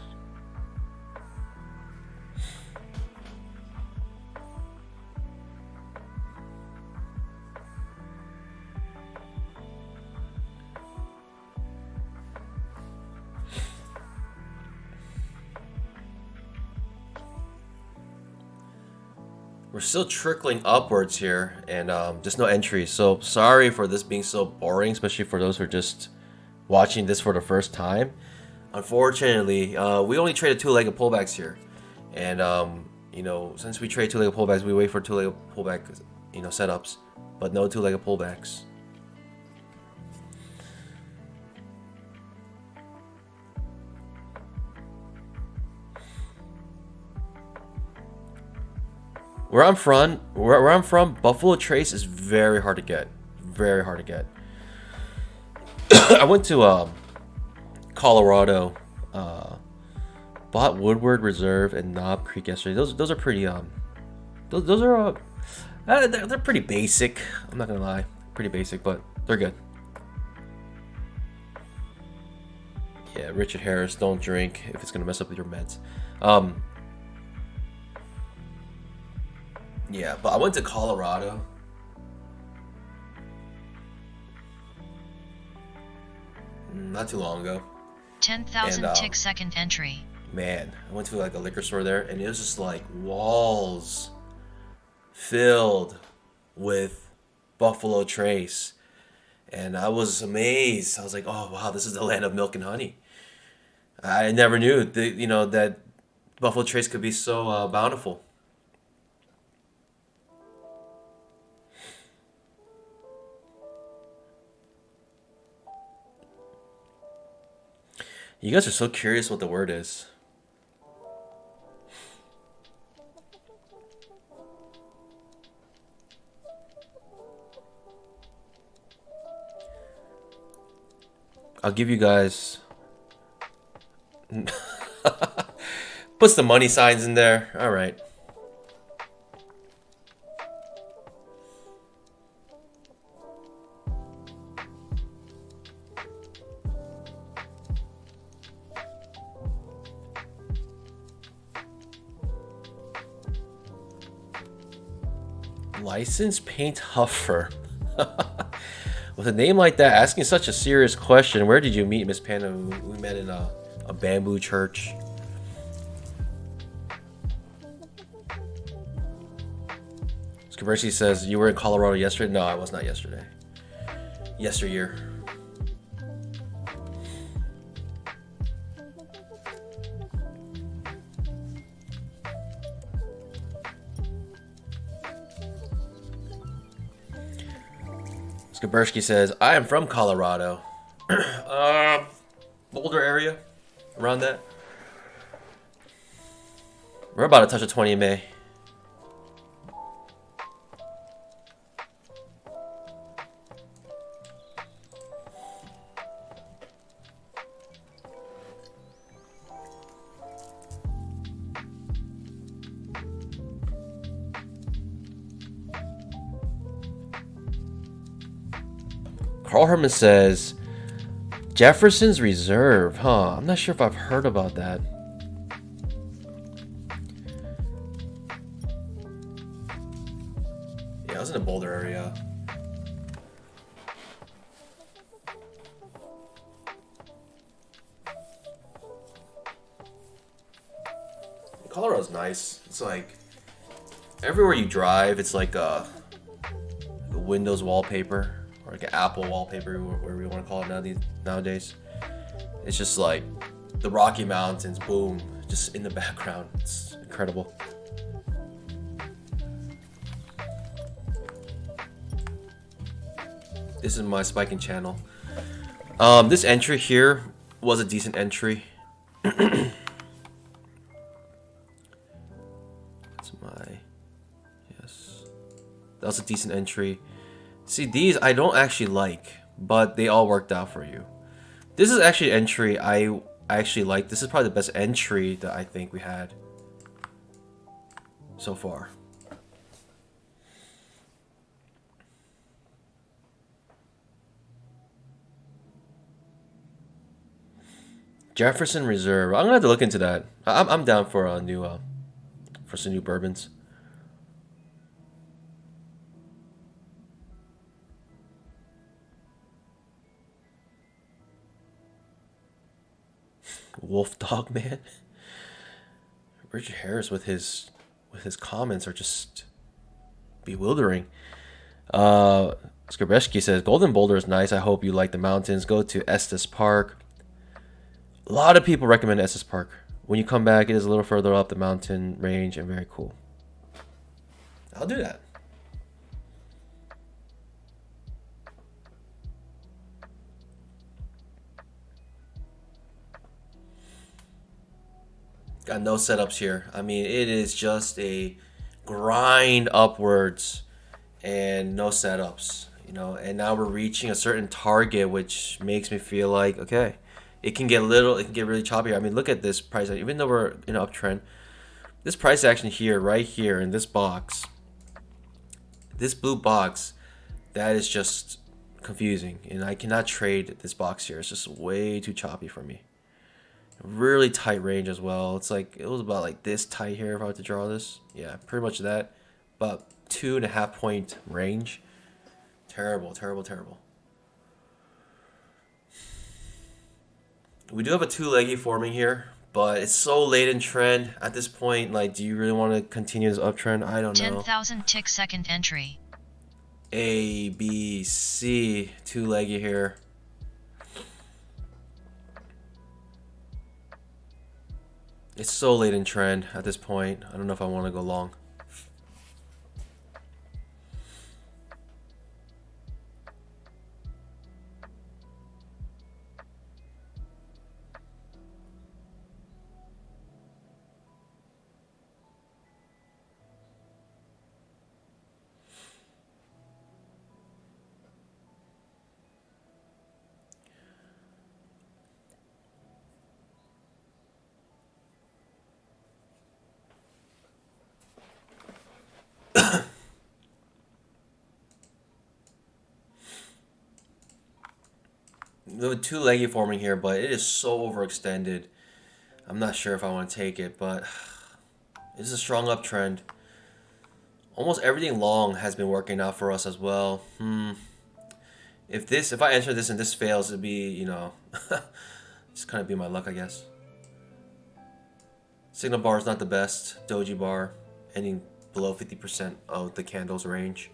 We're still trickling upwards here, and just no entries. So sorry for this being so boring, especially for those who are just watching this for the first time. Unfortunately, we only traded two-legged pullbacks here, and you know, since we trade two-legged pullbacks, we wait for two-legged pullback, you know, setups, but no two-legged pullbacks. Where I'm from, Buffalo Trace is very hard to get. Very hard to get. I went to Colorado, bought Woodward Reserve and Knob Creek yesterday. Those are pretty Those are they're pretty basic. I'm not gonna lie, pretty basic, but they're good. Yeah, Richard Harris, don't drink if it's gonna mess up with your meds. Yeah, but I went to Colorado. Not too long ago. 10,000 tick second entry. Man, I went to like a liquor store there, and it was just like walls filled with Buffalo Trace, and I was amazed. I was like, "Oh wow, this is the land of milk and honey." I never knew that Buffalo Trace could be so bountiful. You guys are so curious what the word is. I'll give you guys put some money signs in there. All right. Licensed paint huffer. With a name like that, asking such a serious question. Where did you meet Miss Panda? We met in a bamboo church. Skabersi says, you were in Colorado yesterday? No, I was not yesterday. Yesteryear. Skabersky says, I am from Colorado. Boulder area. Around that. We're about to touch a 20 in May. Carl Herman says, Jefferson's Reserve, huh? I'm not sure if I've heard about that. Yeah, I was in the Boulder area. Colorado's nice. It's like everywhere you drive, it's like a Windows wallpaper. Or like an Apple wallpaper, whatever we want to call it nowadays. It's just like the Rocky Mountains, boom, just in the background. It's incredible. This is my spiking channel. This entry here was a decent entry. That's yes. That was a decent entry. See, these I don't actually like, but they all worked out for you. This is actually an entry I actually like. This is probably the best entry that I think we had so far. Jefferson Reserve. I'm gonna have to look into that. I'm down for a new for some new bourbons. Wolf Dog Man. Richard Harris with his comments are just bewildering. Skabersky says Golden Boulder is nice. I hope you like the mountains. Go to Estes Park. A lot of people recommend Estes Park. When you come back, it is a little further up the mountain range and very cool. I'll do that. Got no setups here. I mean, it is just a grind upwards and no setups, you know. And now we're reaching a certain target, which makes me feel like, okay, it can get really choppy. I mean, look at this price. Even though we're in an uptrend, This price action here, right here in this box, this blue box, that is just confusing, and I cannot trade this box here. It's just way too choppy for me. Really tight range as well. It's like, it was about like this tight here if I were to draw this. Yeah, pretty much that. About 2.5 point range. Terrible, terrible, terrible. We do have a two-leggy forming here, but it's so late in trend at this point. Like, do you really want to continue this uptrend? I don't know. 10,000 tick second entry. A, B, C, two-leggy here. It's so late in trend at this point. I don't know if I want to go long. The two-leggy forming here, but it is so overextended. I'm not sure if I want to take it, but it's a strong uptrend. Almost everything long has been working out for us as well. If I enter this and this fails, it'd be, you know, just kind of be my luck, I guess. Signal bar is not the best. Doji bar, ending below 50% of the candle's range.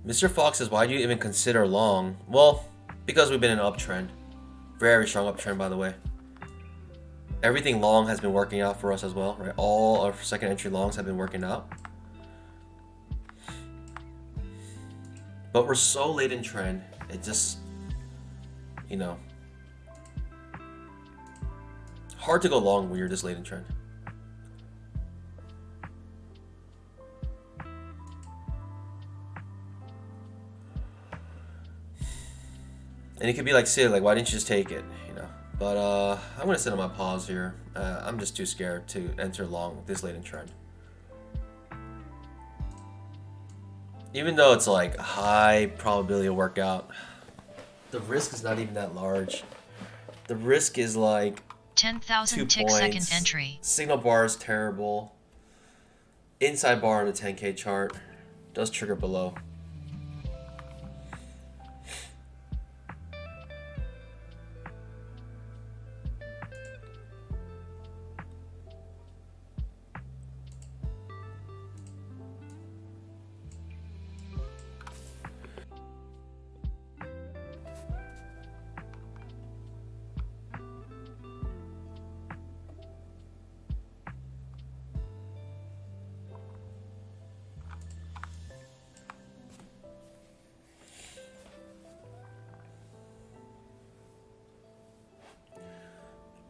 Mr. Fox says, why do you even consider long? Well, because we've been in an uptrend. Very strong uptrend, by the way. Everything long has been working out for us as well, right? All our second entry longs have been working out. But we're so late in trend, it just, you know, hard to go long when you're this late in trend. And it could be like, Sid, like, why didn't you just take it, you know? But I'm gonna sit on my pause here. I'm just too scared to enter long this late in trend. Even though it's like high probability of workout, the risk is not even that large. The risk is like 10,000 tick second entry. Signal bar is terrible. Inside bar on the 10K chart does trigger below.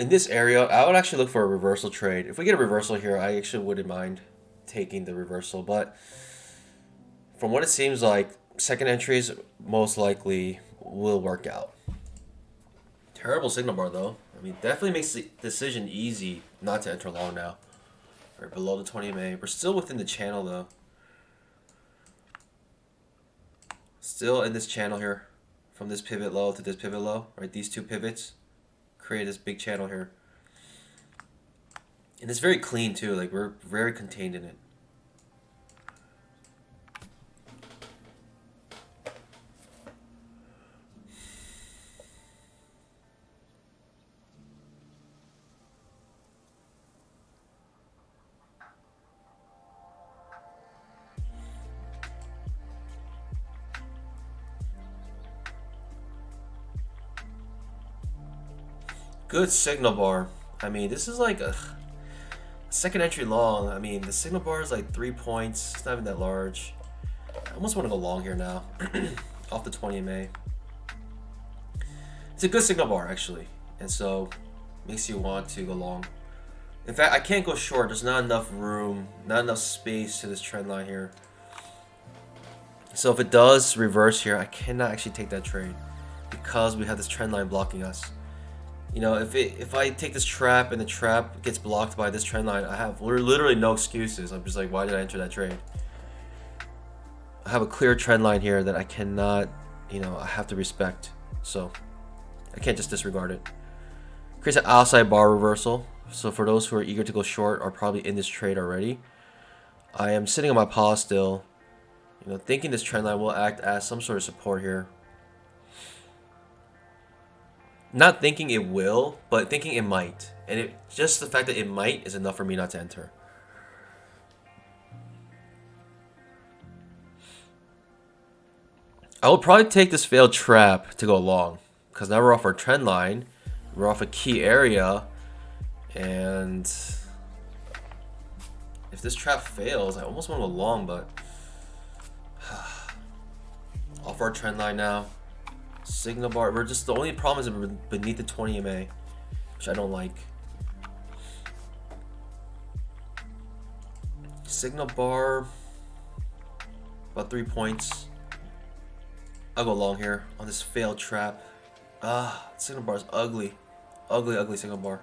In this area, I would actually look for a reversal trade. If we get a reversal here, I actually wouldn't mind taking the reversal. But from what it seems like, second entries most likely will work out. Terrible signal bar though. I mean, definitely makes the decision easy not to enter long now. Right below the 20 MA. We're still within the channel though. Still in this channel here. From this pivot low to this pivot low. Right, these two pivots create this big channel here. And it's very clean too, like we're very contained in it. Good signal bar. I mean, this is like a second entry long. I mean, the signal bar is like 3 points. It's not even that large. I almost want to go long here now. Off the 20 MA. It's a good signal bar, actually. And so, makes you want to go long. In fact, I can't go short. There's not enough room, not enough space to this trend line here. So if it does reverse here, I cannot actually take that trade because we have this trend line blocking us. You know, if I take this trap and the trap gets blocked by this trend line, I have literally no excuses. I'm just like, why did I enter that trade? I have a clear trend line here that I cannot, you know, I have to respect. So I can't just disregard it. Creates an outside bar reversal. So for those who are eager to go short are probably in this trade already. I am sitting on my pause still, you know, thinking this trend line will act as some sort of support here. Not thinking it will, but thinking it might. And just the fact that it might is enough for me not to enter. I would probably take this failed trap to go long, because now we're off our trend line. We're off a key area. And if this trap fails, I almost want to go long, but off our trend line now. Signal bar, we're just, the only problem is we're beneath the 20 MA, which I don't like. Signal bar, about 3 points. I'll go long here on this failed trap. Signal bar is ugly. Ugly signal bar.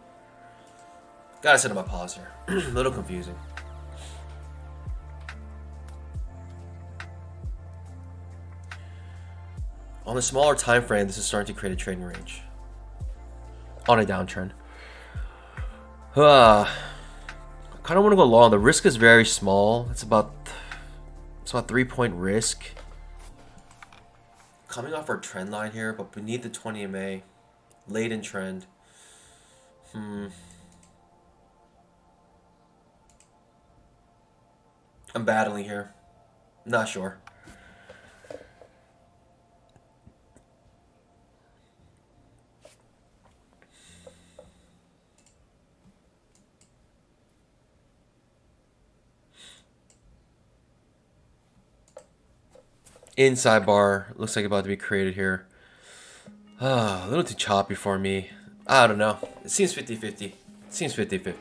Gotta set up my pause here. A little confusing. On a smaller time frame, this is starting to create a trading range. On a downtrend. I kind of want to go long. The risk is very small. It's about 3-point risk. Coming off our trend line here, but beneath the 20 MA. Late in trend. I'm battling here. Not sure. Inside bar looks like about to be created here. A little too choppy for me. I don't know. It seems 50-50. It seems 50-50.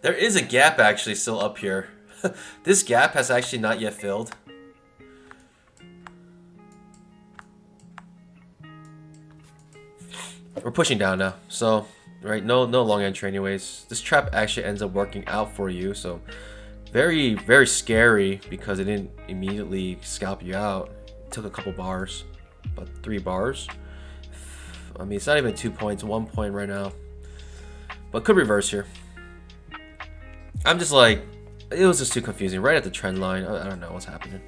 There is a gap actually still up here. This gap has actually not yet filled. We're pushing down now, so right, no long entry anyways. This trap actually ends up working out for you, so very scary because it didn't immediately scalp you out. It took a couple bars, about 3 bars. I mean, it's not even 2 points, 1 point right now, but could reverse here. I'm just like, it was just too confusing right at the trend line. I don't know what's happening.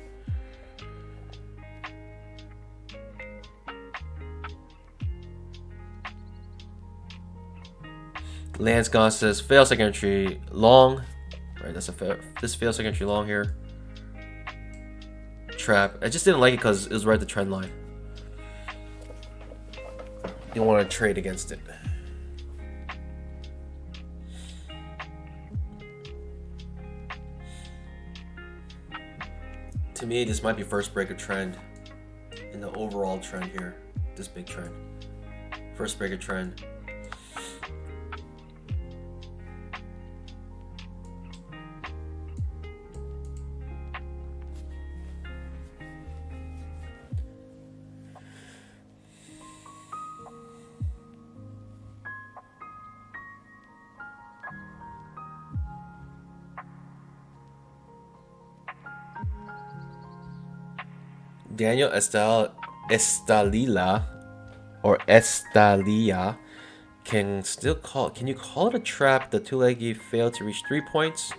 Lance Gone says fail second entry long. Right, that's a fail. This fail second entry long here. Trap. I just didn't like it because it was right at the trend line. You don't want to trade against it. To me, this might be first break of trend in the overall trend here. This big trend. First break of trend. Daniel Estalila or Estalia can you call it a trap? The two-leggy failed to reach 3 points.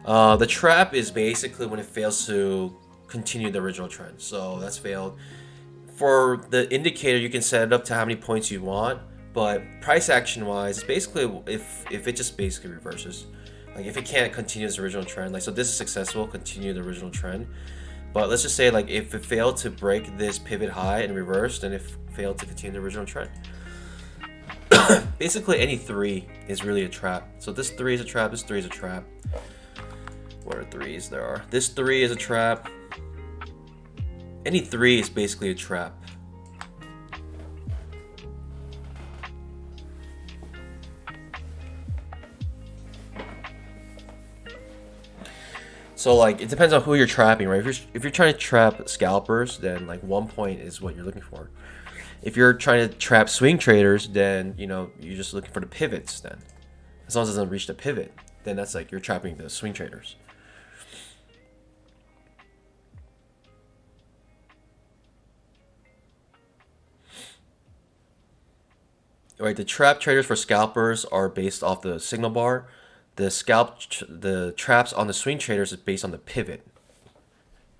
The trap is basically when it fails to continue the original trend, so that's failed. For the indicator, you can set it up to how many points you want, but price action wise, it's basically if it just basically reverses, like if it can't continue its original trend, like so this is successful, continue the original trend. But let's just say, like, if it failed to break this pivot high and reverse, then it failed to continue the original trend. Basically, any 3 is really a trap. So this 3 is a trap, this 3 is a trap. What are threes there are? This 3 is a trap. Any 3 is basically a trap. So like it depends on who you're trapping, right? If you're trying to trap scalpers, then like 1 point is what you're looking for. If you're trying to trap swing traders, then you know you're just looking for the pivots. Then, as long as it doesn't reach the pivot, then that's like you're trapping the swing traders. Right, the trap traders for scalpers are based off the signal bar. The traps on the swing traders is based on the pivot.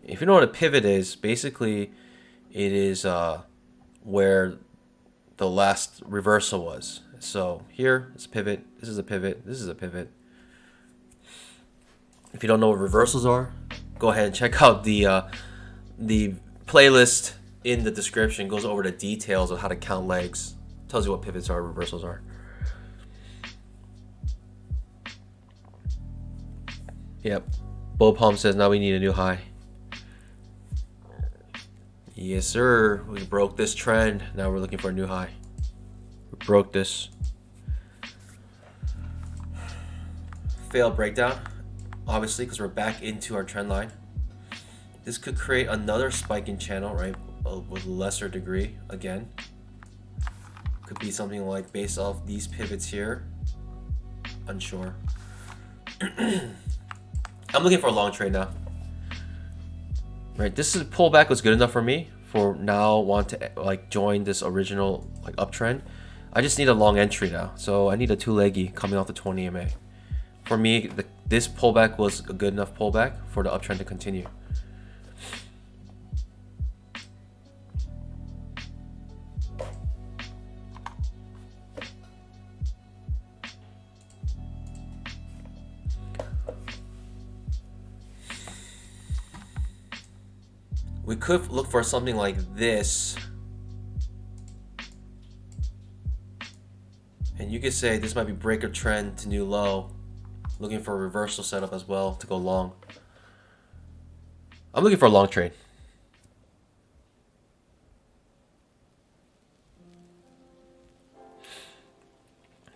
If you know what a pivot is, basically it is where the last reversal was. So here is a pivot, this is a pivot, this is a pivot. If you don't know what reversals are, go ahead and check out the playlist in the description. It goes over the details of how to count legs. Tells you what pivots are, reversals are. Yep. Bo Palm says now we need a new high. Yes, sir. We broke this trend. Now we're looking for a new high. We broke this. Failed breakdown, obviously, because we're back into our trend line. This could create another spike in channel, right? With lesser degree, again. Could be something like based off these pivots here. Unsure. I'm looking for a long trade now. Right, this is pullback was good enough for me for now want to like join this original like uptrend. I just need a long entry now, so I need a 2-leggy coming off the 20 MA. For me, this pullback was a good enough pullback for the uptrend to continue. We could look for something like this. And you could say this might be break of trend to new low. Looking for a reversal setup as well to go long. I'm looking for a long trade.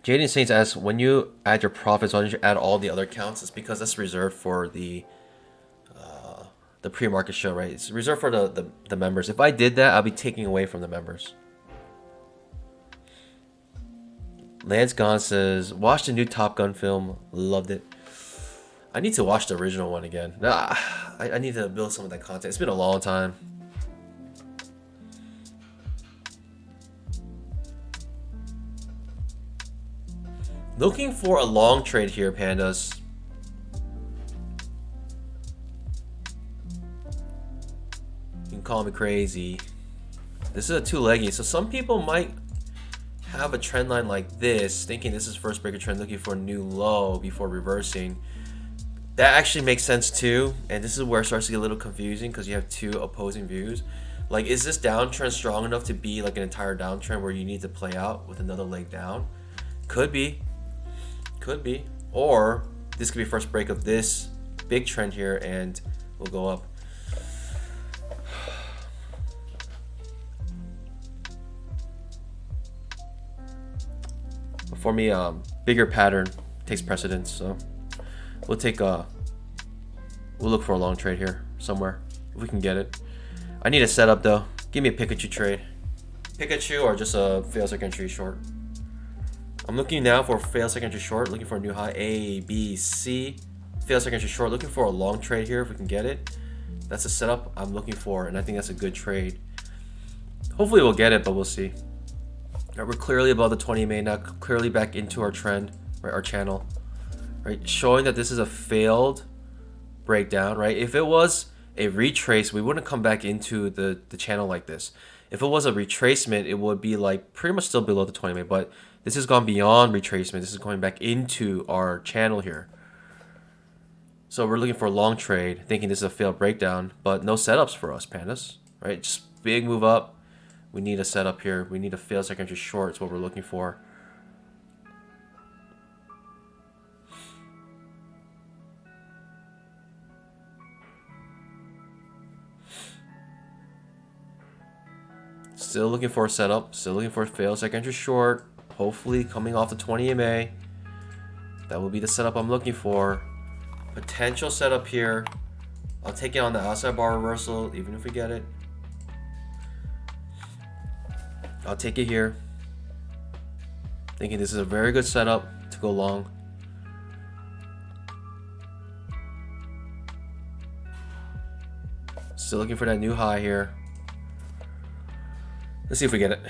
Jaden Saints asks, when you add your profits, why don't you add all the other accounts? It's because that's reserved for the pre-market show, right? It's reserved for the members. If I did that, I'll be taking away from the members. Lance Gone says, watch the new Top Gun film. Loved it. I need to watch the original one again. I need to build some of that content. It's been a long time. Looking for a long trade here, pandas. You can call me crazy. This is a 2-leggy, so some people might have a trend line like this, thinking this is first breaker trend, looking for a new low before reversing. That actually makes sense too, and this is where it starts to get a little confusing because you have two opposing views. Like, is this downtrend strong enough to be like an entire downtrend where you need to play out with another leg down? Could be. Could be. Or this could be first break of this big trend here and we'll go up. For me, bigger pattern takes precedence, so we'll look for a long trade here somewhere if we can get it. I need a setup though. Give me a Pikachu trade. Pikachu or just a fail second entry short. I'm looking now for fail second entry short, looking for a new high. A, B, C. Fail second entry short, looking for a long trade here if we can get it. That's a setup I'm looking for, and I think that's a good trade. Hopefully we'll get it, but we'll see. Right, we're clearly above the 20 MA now, clearly back into our trend, right, our channel, right, showing that this is a failed breakdown, right? If it was a retrace, we wouldn't come back into the channel like this. If it was a retracement, it would be like pretty much still below the 20 MA, but this has gone beyond retracement. This is going back into our channel here. So we're looking for a long trade, thinking this is a failed breakdown, but no setups for us, pandas, right? Just big move up. We need a setup here. We need a fail second entry short. It's what we're looking for. Still looking for a setup. Still looking for a failed second entry short. Hopefully coming off the 20 MA. That will be the setup I'm looking for. Potential setup here. I'll take it on the outside bar reversal, even if we get it. I'll take it here. Thinking this is a very good setup to go long. Still looking for that new high here. Let's see if we get it.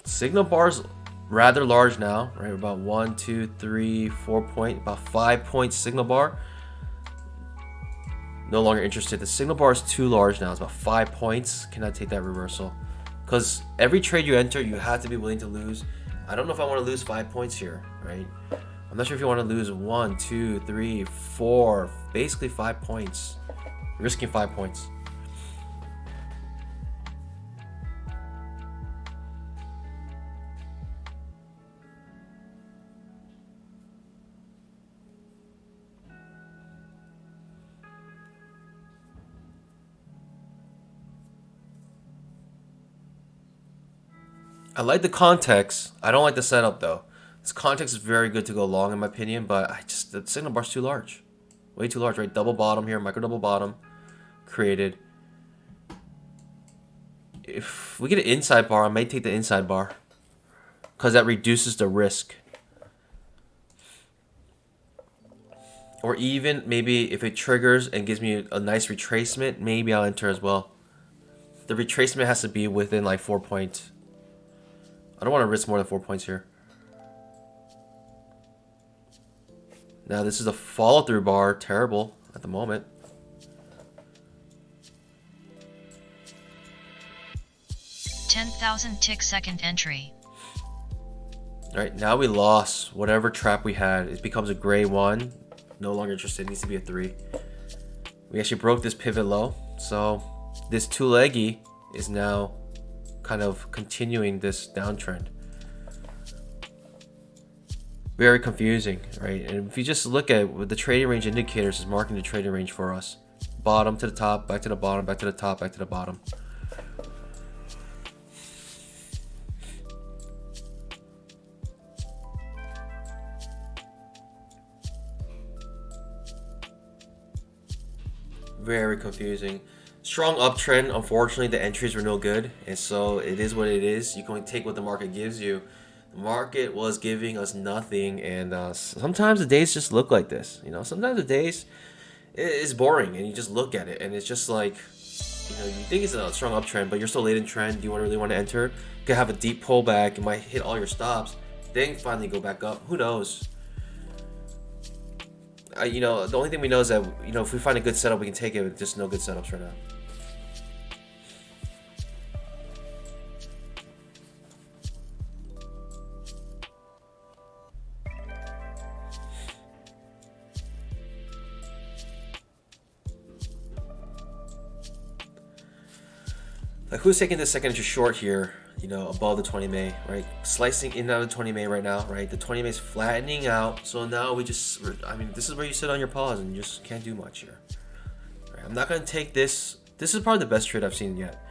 Signal bar's rather large now, right? About 1, 2, 3, 4 point, about 5 point signal bar. No longer interested. The signal bar is too large now. It's about 5 points. Cannot take that reversal. Because every trade you enter, you have to be willing to lose. I don't know if I want to lose 5 points here, right? I'm not sure if you want to lose 1, 2, 3, 4, basically 5 points. Risking 5 points. I like the context. I don't like the setup though. This context is very good to go long in my opinion, but the signal bar's too large. Way too large, right? Double bottom here, micro double bottom created. If we get an inside bar, I might take the inside bar because that reduces the risk. Or even maybe if it triggers and gives me a nice retracement, maybe I'll enter as well. The retracement has to be within like 4 points. I don't want to risk more than 4 points here. Now this is a follow through bar, terrible at the moment. $10,000 tick second entry. All right, now we lost whatever trap we had. It becomes a gray 1. No longer interested. It needs to be a 3. We actually broke this pivot low, so this two-leggy is now kind of continuing this downtrend. Very confusing, right? And if you just look at what the trading range indicators is marking the trading range for us. Bottom to the top, back to the bottom, back to the top, back to the bottom. Very confusing. Strong uptrend. Unfortunately, the entries were no good, and so it is what it is. You can only take what the market gives you. The market was giving us nothing, and sometimes the days just look like this. You know, sometimes the days is boring, and you just look at it, and it's just like, you know, you think it's a strong uptrend, but you're still late in trend. Do you really want to enter? You could have a deep pullback. It might hit all your stops, then finally go back up. Who knows? You know, the only thing we know is that, you know, if we find a good setup, we can take it. But just no good setups right now. Like, who's taking this second entry short here, you know, above the 20 MA, right? Slicing in and out of the 20 MA right now, right? The 20 MA is flattening out. So now we just, I mean, this is where you sit on your pause and you just can't do much here. Right, I'm not going to take this. This is probably the best trade I've seen yet.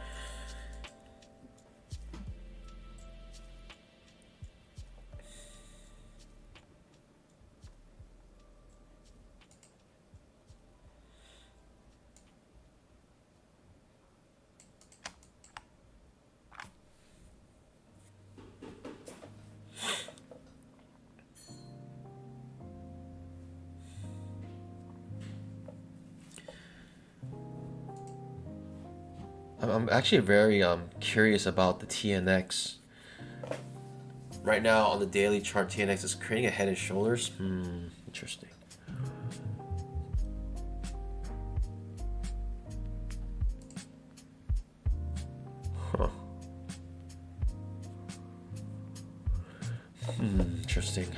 I'm actually very curious about the TNX. Right now on the daily chart, TNX is creating a head and shoulders. Interesting. Huh. Interesting.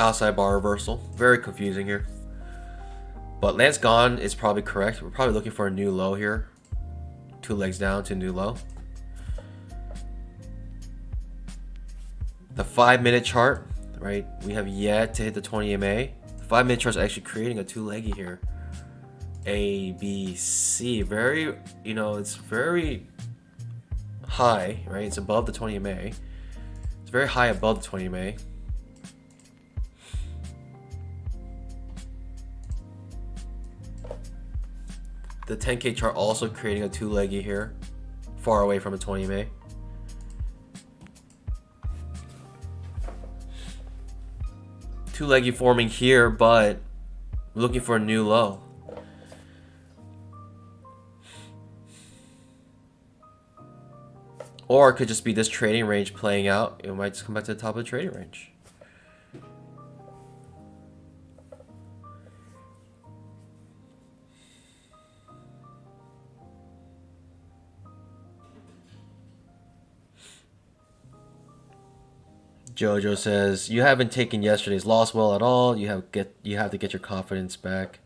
outside bar reversal. Very confusing here. But Lance gone is probably correct. We're probably looking for a new low here. 2 legs down to a new low. The 5-minute chart, right? We have yet to hit the 20 MA. The 5-minute chart is actually creating a 2-leggy here. A, B, C. Very, you know, it's very high, right? It's above the 20 MA. It's very high above the 20 MA. The 10K chart also creating a 2-leggy here, far away from a 20 MA. Two-leggy forming here, but looking for a new low. Or it could just be this trading range playing out. It might just come back to the top of the trading range. Jojo says, you haven't taken yesterday's loss well at all. You have to get your confidence back.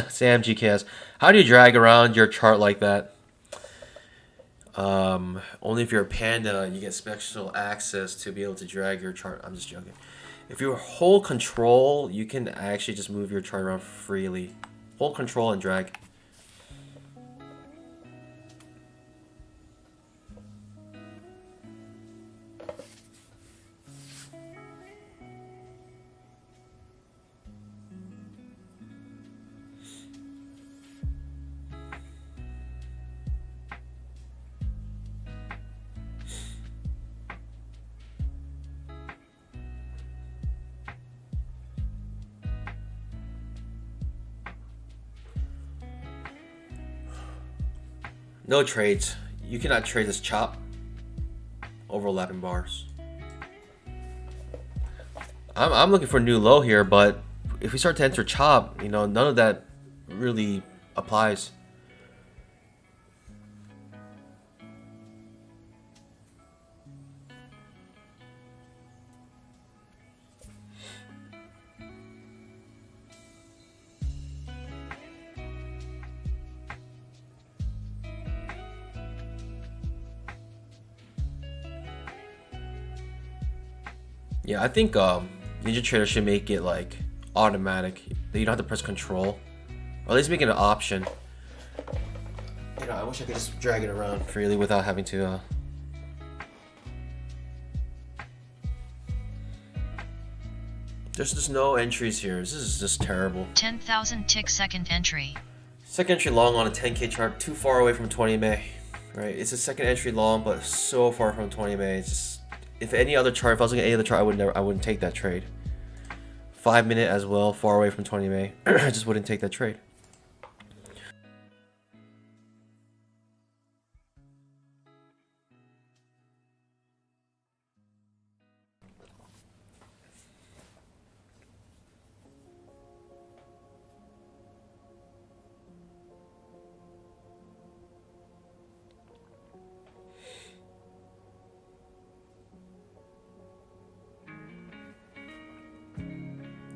Sam GKS, how do you drag around your chart like that? Only if you're a panda, you get special access to be able to drag your chart. I'm just joking. If you hold control, you can actually just move your chart around freely. Hold control and drag. No trades. You cannot trade this chop. Overlapping bars. I'm looking for a new low here, but if we start to enter chop, you know, none of that really applies. Yeah, I think Ninja Trader should make it like automatic. That you don't have to press control, or at least make it an option. You know, I wish I could just drag it around freely without having to. There's just no entries here. This is just terrible. 10,000 tick second entry. Second entry long on a 10K chart, too far away from 20 MA. Right, it's a second entry long, but so far from 20 MA. It's just, if any other chart, if I was looking at any other chart, I wouldn't take that trade. 5-minute as well, far away from 20 MA. I just wouldn't take that trade.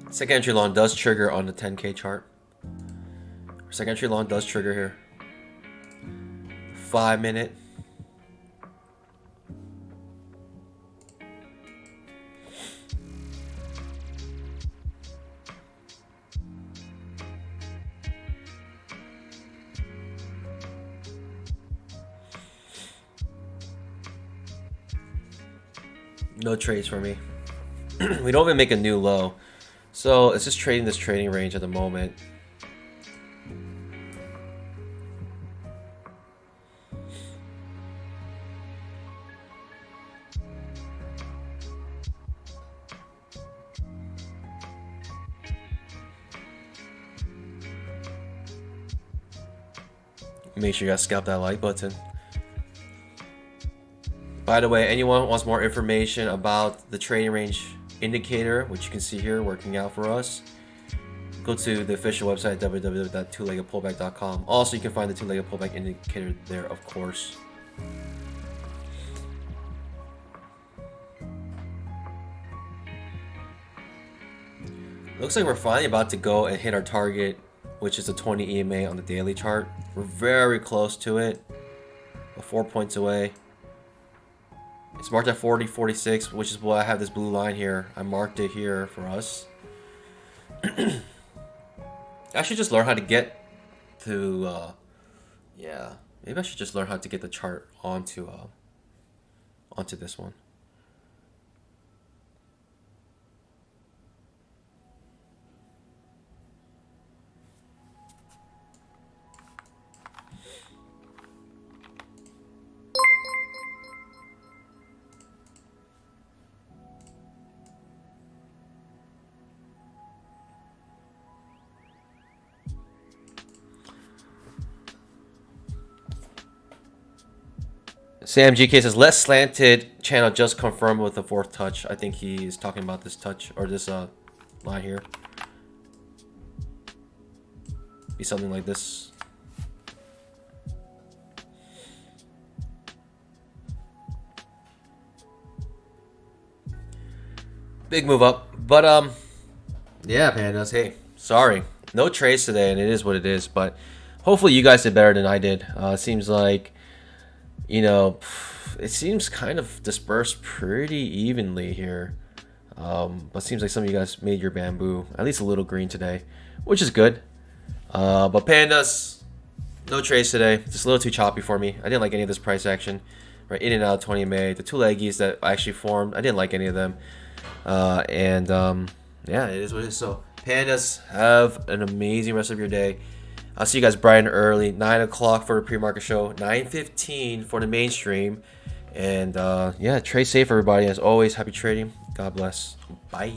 Second entry long does trigger on the 10K chart. Second entry long does trigger here. 5-minute. No trades for me. We don't even make a new low. So it's just trading this trading range at the moment. Make sure you guys scalp that like button. By the way, anyone wants more information about the trading range indicator, which you can see here working out for us, go to the official website www.twoleggedpullback.com. Also, you can find the two-legged pullback indicator there, of course. Looks like we're finally about to go and hit our target, which is the 20 EMA on the daily chart. We're very close to it. We're 4 points away. It's marked at 40.46, which is why I have this blue line here. I marked it here for us. I should just learn how to get to, yeah, maybe I should just learn how to get the chart onto this one. Sam GK says less slanted channel just confirmed with the fourth touch. I think he is talking about this touch or this line here. Be something like this. Big move up, but yeah, pandas. Hey, sorry, no trades today, and it is what it is. But hopefully you guys did better than I did. It seems like, you know, it seems kind of dispersed pretty evenly here. But seems like some of you guys made your bamboo at least a little green today, which is good. But pandas, no trades today. Just a little too choppy for me. I didn't like any of this price action. Right, in and out of 20 MA. The two leggies that actually formed, I didn't like any of them. Yeah, it is what it is. So pandas, have an amazing rest of your day. I'll see you guys bright and early. 9 o'clock for the pre-market show. 9:15 for the mainstream. And yeah, trade safe, everybody. As always, happy trading. God bless. Bye.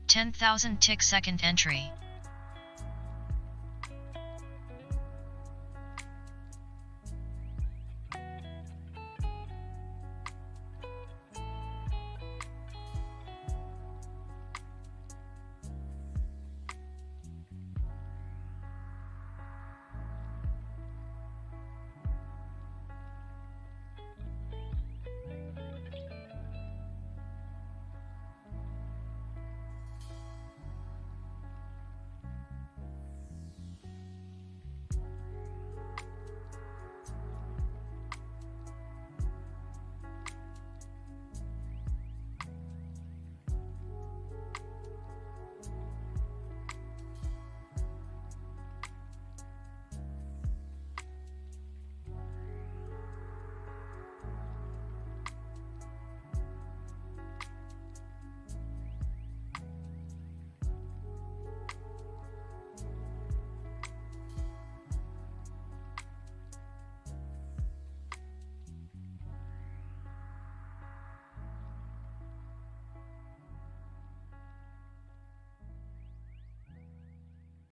$10,000 tick second entry.